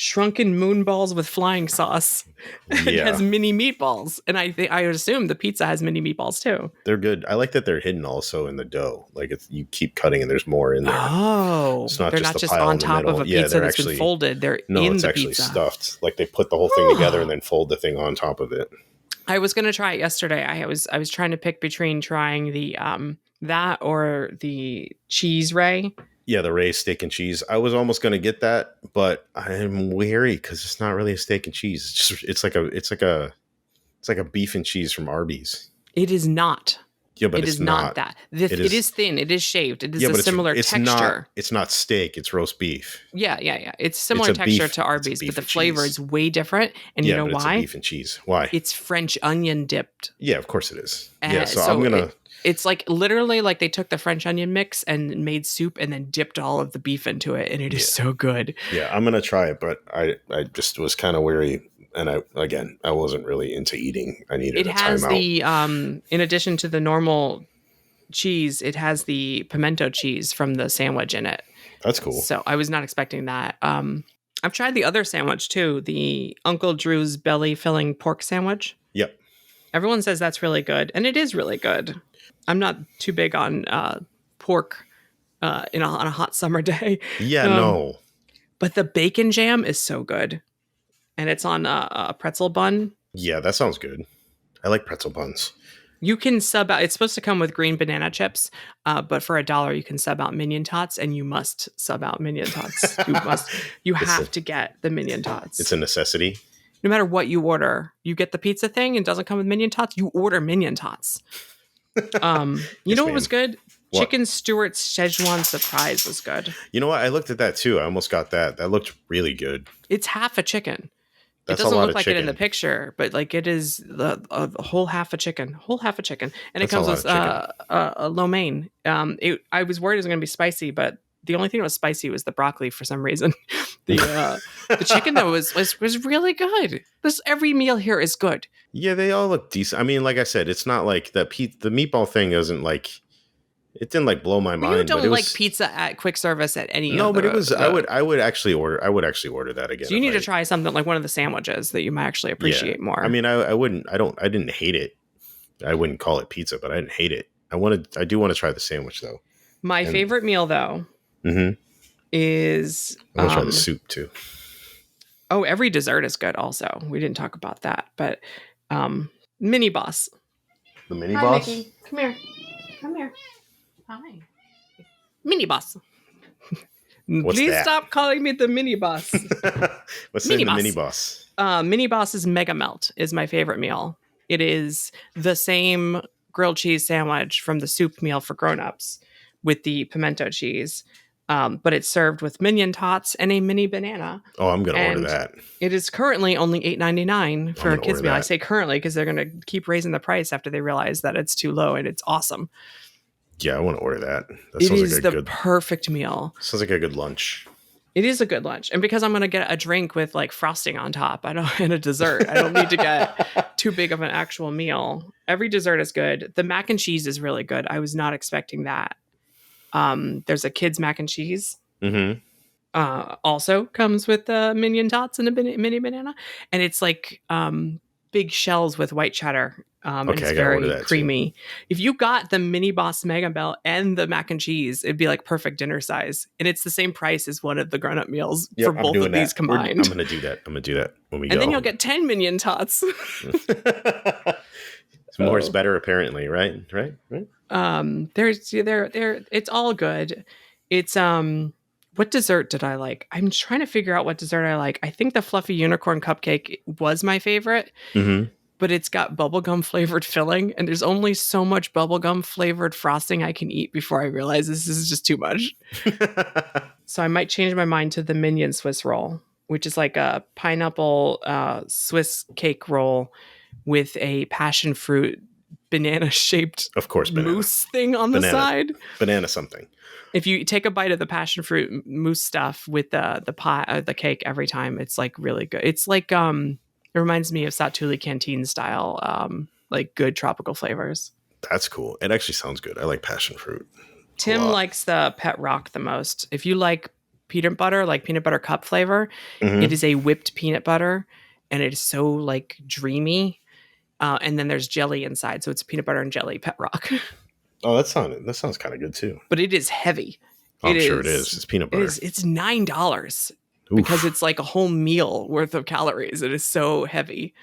shrunken moon balls with flying sauce. It has mini meatballs, and I assume the pizza has mini meatballs too. They're good. I like that they're hidden also in the dough. Like you keep cutting and there's more in there. Oh, it's not they're just not just on top of a pizza that's been folded. They're in the pizza. No, it's actually stuffed. Like they put the whole thing together and then fold the thing on top of it. I was gonna try it yesterday. I was trying to pick between trying the that or the cheese ray. Yeah, the Ray's steak and cheese. I was almost going to get that, but I'm wary because it's not really a steak and cheese. It's like a beef and cheese from Arby's. It is not. Yeah, but it is not that. It is thin. It is shaved. It is a similar texture. It's not steak. It's roast beef. Yeah. It's similar texture to Arby's, but the flavor is way different. And you know why? It's beef and cheese. Why? It's French onion dipped. Yeah, of course it is. So I'm gonna. It's like literally like they took the French onion mix and made soup and then dipped all of the beef into it, and it is so good. Yeah, I'm gonna try it, but I just was kind of wary, and I wasn't really into eating. I needed a timeout. It has the in addition to the normal cheese, it has the pimento cheese from the sandwich in it. That's cool. So I was not expecting that. I've tried the other sandwich too, the Uncle Drew's belly filling pork sandwich. Yep. Everyone says that's really good, and it is really good. I'm not too big on pork on a hot summer day. Yeah, no. But the bacon jam is so good. And it's on a pretzel bun. Yeah, that sounds good. I like pretzel buns. You can sub out. It's supposed to come with green banana chips, but for $1 you can sub out Minion tots, and you must sub out Minion tots. You must. You have to get the Minion tots. It's a necessity. No matter what you order, you get the pizza thing and it doesn't come with Minion tots. You order Minion tots. You know what was good? What? Chicken Stewart's Szechuan Surprise was good. You know what? I looked at that too. I almost got that. That looked really good. It's half a chicken. That's it doesn't look like chicken. It in the picture, but like it is a whole half a chicken, and that's it comes with a lo mein. I was worried it was going to be spicy, but the only thing that was spicy was the broccoli for some reason. The chicken though was really good. Every meal here is good. Yeah, they all look decent. I mean, like I said, it's not like the meatball thing isn't like. It didn't like blow my mind. You don't like pizza at quick service at any. No, but it was. I would actually order. I would actually order that again. So you need to try something like one of the sandwiches that you might actually appreciate more. I mean, I wouldn't. I didn't hate it. I wouldn't call it pizza, but I didn't hate it. I do want to try the sandwich though. My favorite meal though is. I want to try the soup too. Oh, every dessert is good. Also, we didn't talk about that, but Mini Boss. The Mini Boss. Mickey. Come here. Hi. Mini Boss. Please that? Stop calling me the Mini Boss. What's the Mini Boss? Mini Boss's Mega Melt is my favorite meal. It is the same grilled cheese sandwich from the soup meal for grown-ups with the pimento cheese. But it's served with Minion tots and a mini banana. Oh, I'm going to order that. It is currently only $8.99 for a kids meal. I say currently because they're going to keep raising the price after they realize that it's too low, and it's awesome. Yeah, I want to order that. That sounds like the perfect meal. Sounds like a good lunch. It is a good lunch. And because I'm going to get a drink with like frosting on top, and a dessert, I don't need to get too big of an actual meal. Every dessert is good. The mac and cheese is really good. I was not expecting that. There's a kid's mac and cheese. Mm-hmm. Also comes with Minion tots and a mini banana. And it's like big shells with white cheddar. And it's very creamy. Too. If you got the Mini Boss Mega Melt and the mac and cheese, it'd be like perfect dinner size. And it's the same price as one of the grown-up meals for both of these combined. I'm going to do that. When we go. And then you'll get 10 Minion tots. More is better, apparently, right? It's all good. It's what dessert did I like? I'm trying to figure out what dessert I like. I think the fluffy unicorn cupcake was my favorite. Mm-hmm. But it's got bubblegum flavored filling, and there's only so much bubblegum flavored frosting I can eat before I realize this is just too much. So I might change my mind to the Minion Swiss roll, which is like a pineapple Swiss cake roll with a passion fruit banana shaped mousse thing on the side. Banana something. If you take a bite of the passion fruit mousse stuff with the pie, the cake every time, it's like really good. It's like it reminds me of Satuli Canteen style, like good tropical flavors. That's cool. It actually sounds good. I like passion fruit. Tim likes the Pet Rock the most. If you like peanut butter, like peanut butter cup flavor, it is a whipped peanut butter, and it is so like dreamy. And then there's jelly inside, so it's peanut butter and jelly Pet Rock. Oh, that sounds kind of good too. But it is heavy. I'm sure it is. It's peanut butter. It's $9. Because it's like a whole meal worth of calories. It is so heavy.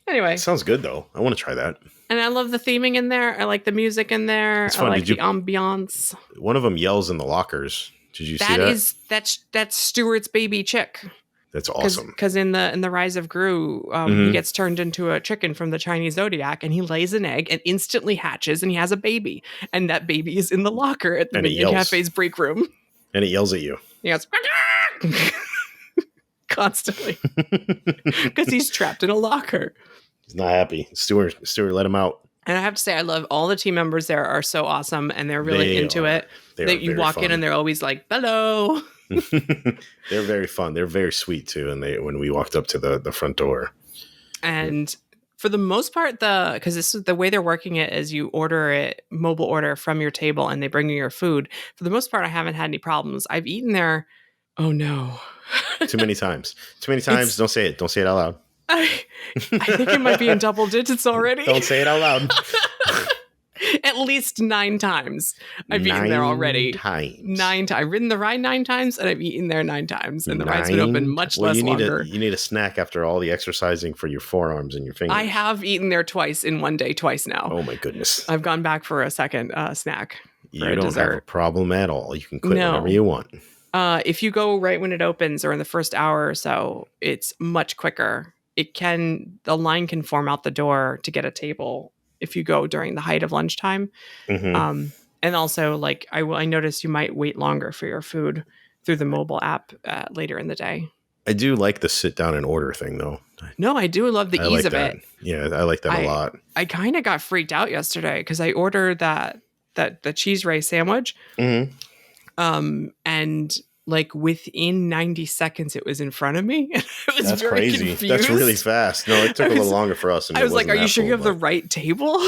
Anyway. Sounds good, though. I want to try that. And I love the theming in there. I like the music in there. I like the ambiance. One of them yells in the lockers. Did you see that? That's Stewart's baby chick. That's awesome. Because in the Rise of Gru, he gets turned into a chicken from the Chinese zodiac, and he lays an egg and instantly hatches, and he has a baby. And that baby is in the locker at the Minion Cafe's break room. And it yells at you. He goes... constantly because he's trapped in a locker. He's not happy. Stewart let him out. And I have to say, I love all the team members there are so awesome, and they're really into it. You walk in and they're always like, hello. They're very fun. They're very sweet too. And when we walked up to the front door, and for the most part, because this is the way they're working it is you order it mobile order from your table and they bring you your food. For the most part, I haven't had any problems. I've eaten there. Oh no. Too many times. Don't say it. Don't say it out loud. I think it might be in double digits already. Don't say it out loud. At least 9 times I've eaten there already. 9 times. I've ridden the ride 9 times, and I've eaten there 9 times. And the ride's been open much less longer. You need a snack after all the exercising for your forearms and your fingers. I have eaten there twice in one day, twice now. Oh my goodness. I've gone back for a second snack. You don't have a problem at all. You can quit whenever you want. If you go right when it opens or in the first hour or so, it's much quicker. The line can form out the door to get a table if you go during the height of lunchtime. Mm-hmm. And also, like, I noticed you might wait longer for your food through the mobile app later in the day. I do like the sit down and order thing, though. No, I do love the ease of it. Yeah, I like that a lot. I kind of got freaked out yesterday because I ordered the cheese Ray sandwich. Mm-hmm. And like within 90 seconds, it was in front of me. That's very crazy. Confused. That's really fast. No, it took a little longer for us. And I was like, are you sure you have the right table?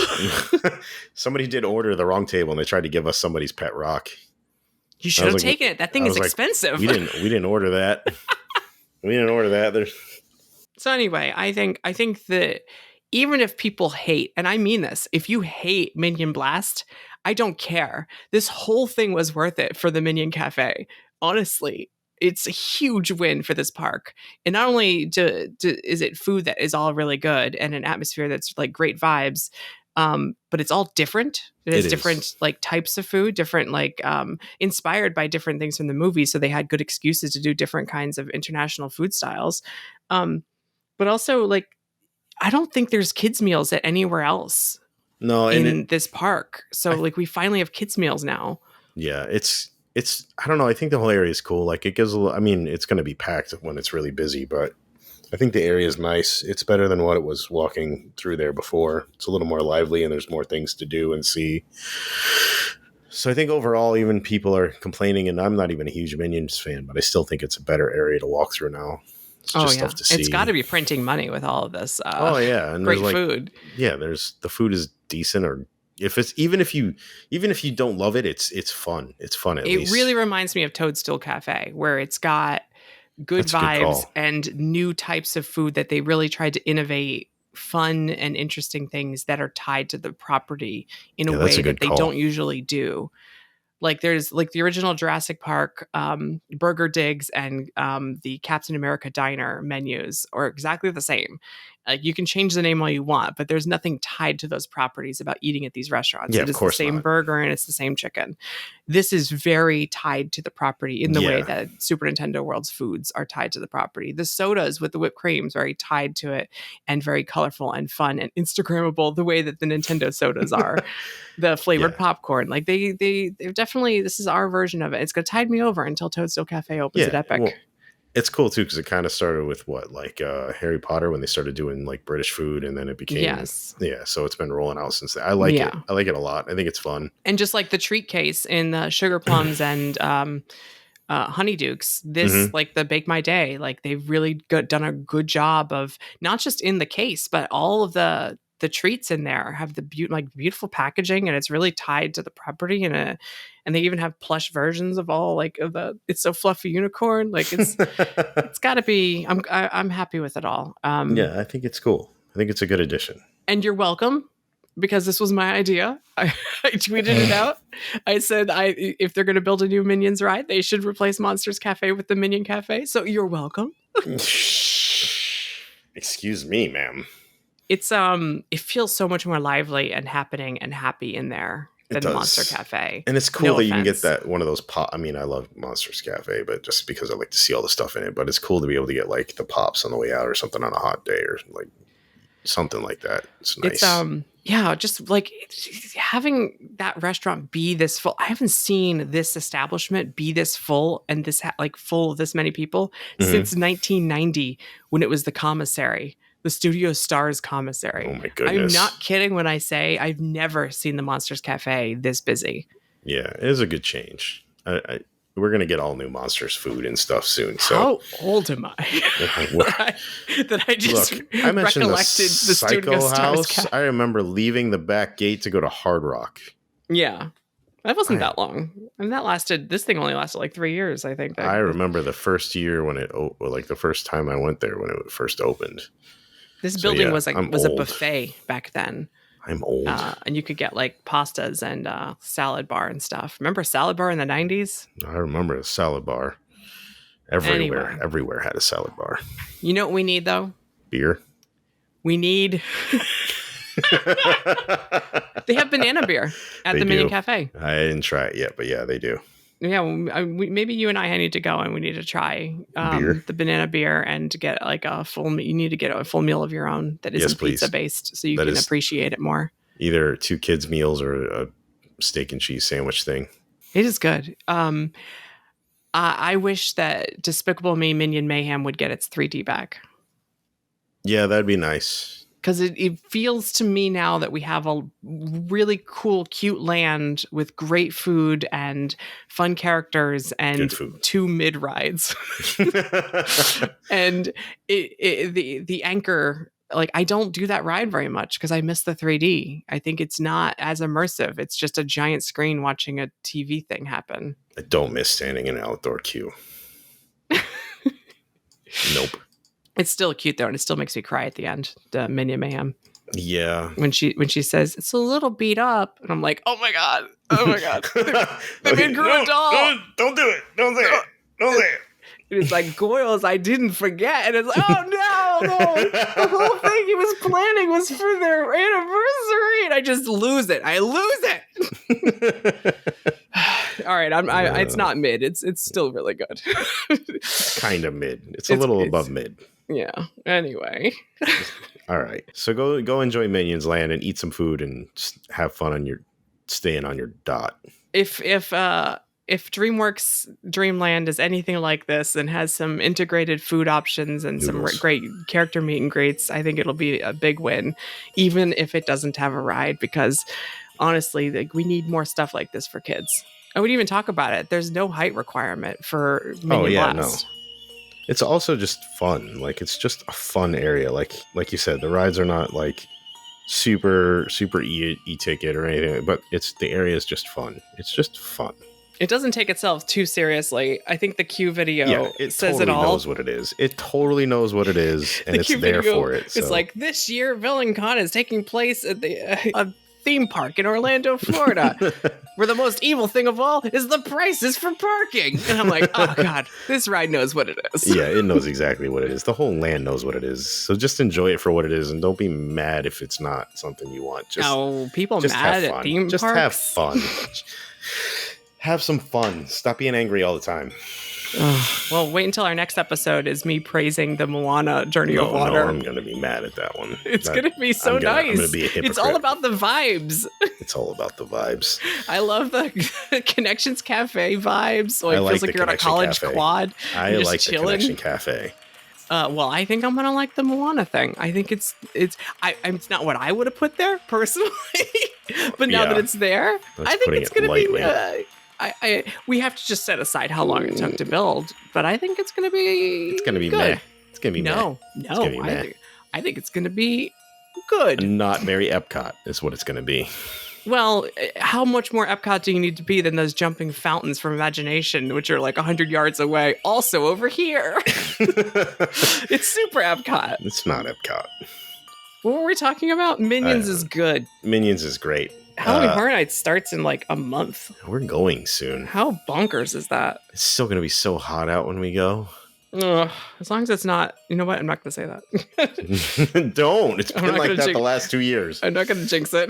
Somebody did order the wrong table and they tried to give us somebody's pet rock. You should have taken it. That thing is expensive. We didn't order that. We didn't order that. So anyway, I think that even if people hate, and I mean this, if you hate Minion Blast, I don't care. This whole thing was worth it for the Minion Cafe. Honestly, it's a huge win for this park. And not only is it food that is all really good and an atmosphere that's like great vibes, but it's all different. It has different like types of food, different like inspired by different things from the movie. So they had good excuses to do different kinds of international food styles. But also, like, I don't think there's kids meals at anywhere else. No, in this park. So like we finally have kids meals now. Yeah, it's I don't know. I think the whole area is cool. Like it gives I mean, it's going to be packed when it's really busy, but I think the area is nice. It's better than what it was walking through there before. It's a little more lively and there's more things to do and see. So I think overall, even people are complaining, and I'm not even a huge Minions fan, but I still think it's a better area to walk through now. It's just stuff to see. It's got to be printing money with all of this. And great food. Yeah, the food is decent, or if it's even if you don't love it, it's fun. It's fun at least. It really reminds me of Toadstool Cafe, where it's got good vibes and new types of food that they really tried to innovate fun and interesting things that are tied to the property in a way that they don't usually do. Like there's like the original Jurassic Park Burger Digs and the Captain America Diner menus are exactly the same. You can change the name all you want, but there's nothing tied to those properties about eating at these restaurants. Yeah, it is the same burger and it's the same chicken. This is very tied to the property in the way that Super Nintendo World's foods are tied to the property. The sodas with the whipped cream is very tied to it and very colorful and fun and Instagrammable the way that the Nintendo sodas are. The flavored popcorn. Like they're definitely, this is our version of it. It's going to tide me over until Toadstool Cafe opens at Epic. Well, it's cool too because it kind of started with Harry Potter when they started doing like British food, and then it became so it's been rolling out since then. I like it. I like it a lot. I think it's fun. And just like the treat case in the Sugar Plums and Honeydukes, this like the Bake My Day, like they've really done a good job of not just in the case, but all of the treats in there have the beautiful packaging, and it's really tied to the property, and they even have plush versions of all like of the It's So Fluffy unicorn. Like it's got to be. I'm happy with it all. I think it's cool. I think it's a good addition. And you're welcome, because this was my idea. I tweeted it out. I said if they're going to build a new Minions ride, they should replace Monsters Cafe with the Minion Cafe. So you're welcome. Excuse me, ma'am. It's it feels so much more lively and happening and happy in there than Monster Cafe. And it's cool that you can get that one of those pop. I mean, I love Monsters Cafe, but just because I like to see all the stuff in it. But it's cool to be able to get like the pops on the way out or something on a hot day or like something like that. It's nice. It's just like having that restaurant be this full. I haven't seen this establishment be this full and this full of this many people since 1990 when it was the commissary. The Studio Stars commissary. Oh my goodness. I'm not kidding when I say I've never seen the Monsters Cafe this busy. Yeah, it is a good change. We're going to get all new Monsters food and stuff soon. So how old am I? that I just I mentioned recollected the Studio Stars Cafe. I remember leaving the back gate to go to Hard Rock. Yeah. That wasn't that long. And this thing only lasted like 3 years, I think. I remember the first year when the first time I went there when it first opened. This building was a buffet back then. I'm old. And you could get like pastas and salad bar and stuff. Remember salad bar in the 90s? I remember a salad bar. Everywhere had a salad bar. You know what we need, though? Beer. We need... They have banana beer at the Minion Cafe. I didn't try it yet, but yeah, they do. Yeah, maybe you and I need to go and we need to try the banana beer and to get like a full. You need to get a full meal of your own that isn't pizza based, so you can appreciate it more. Either 2 kids meals or a steak and cheese sandwich thing. It is good. I wish that Despicable Me Minion Mayhem would get its 3D back. Yeah, that'd be nice. Because it feels to me now that we have a really cool, cute land with great food and fun characters and 2 mid rides. And the anchor, like, I don't do that ride very much because I miss the 3D. I think it's not as immersive. It's just a giant screen watching a TV thing happen. I don't miss standing in an outdoor queue. Nope. It's still cute though, and it still makes me cry at the end. The Minion Mayhem. Yeah. When she says it's a little beat up, and I'm like, oh my god, they made Gru a doll. Don't do it. Don't say it. Don't say it. It's like Goyles, I didn't forget, and it's like, oh no, the whole thing he was planning was for their anniversary, and I just lose it. I lose it. All right, it's not mid. It's still really good. Kind of mid. It's a little above mid. Yeah. Anyway. All right. So go enjoy Minions Land and eat some food and just have fun staying on your dot. If DreamWorks Dreamland is anything like this and has some integrated food options and some great character meet and greets, I think it'll be a big win, even if it doesn't have a ride, because honestly, we need more stuff like this for kids. I would even talk about it. There's no height requirement for Minion Blast. No. It's also just fun. Like, it's just a fun area. Like you said, the rides are not like super e-ticket or anything, but the area is just fun. It's just fun. It doesn't take itself too seriously. I think the Q video it says totally it all. Knows what it is. It totally knows what it is, and it's there for it. So. It's like, this year, VillainCon is taking place at the theme park in Orlando, Florida, where the most evil thing of all is the prices for parking. And I'm like, oh god, this ride knows what it is. Yeah, it knows exactly what it is. The whole land knows what it is. So just enjoy it for what it is, and don't be mad if it's not something you want. People mad at theme parks? Just have fun. Have some fun. Stop being angry all the time. Well, wait until our next episode is me praising the Moana Journey of Water. No, I'm going to be mad at that one. It's going to be so nice. I'm going to be a hypocrite. It's all about the vibes. It's all about the vibes. I love the Connections Cafe vibes. So it feels like you're on a college quad. I like the Connection Cafe. Well, I think I'm going to like the Moana thing. I think it's not what I would have put there personally, but now that it's there, I think it's going to be... we have to just set aside how long it took to build, but I think it's going to be. It's going to be good. Meh. It's going to be no. I think it's going to be good. Not very Epcot is what it's going to be. Well, how much more Epcot do you need to be than those jumping fountains from Imagination, which are like 100 yards away? Also over here, it's super Epcot. It's not Epcot. What were we talking about? Minions is good. Minions is great. Halloween Horror Nights starts in like a month. We're going soon. How bonkers is that? It's still going to be so hot out when we go. Ugh, as long as it's not, you know what? I'm not going to say that. Don't. It's been like that the last 2 years. I'm not going to jinx it.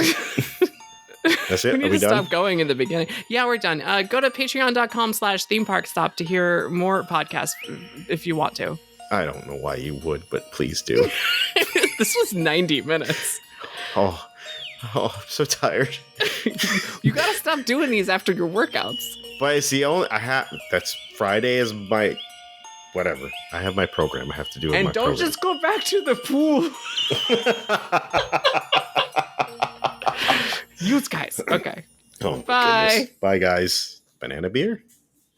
That's it? We need to stop going in the beginning. Yeah, we're done. Go to patreon.com/themeparkstop to hear more podcasts if you want to. I don't know why you would, but please do. This was 90 minutes. Oh, I'm so tired. You gotta stop doing these after your workouts. But it's the only that's Friday is my whatever. I have my program. I have to do it. And don't just go back to the pool. You guys. Okay. Oh, bye. Bye, guys. Banana beer.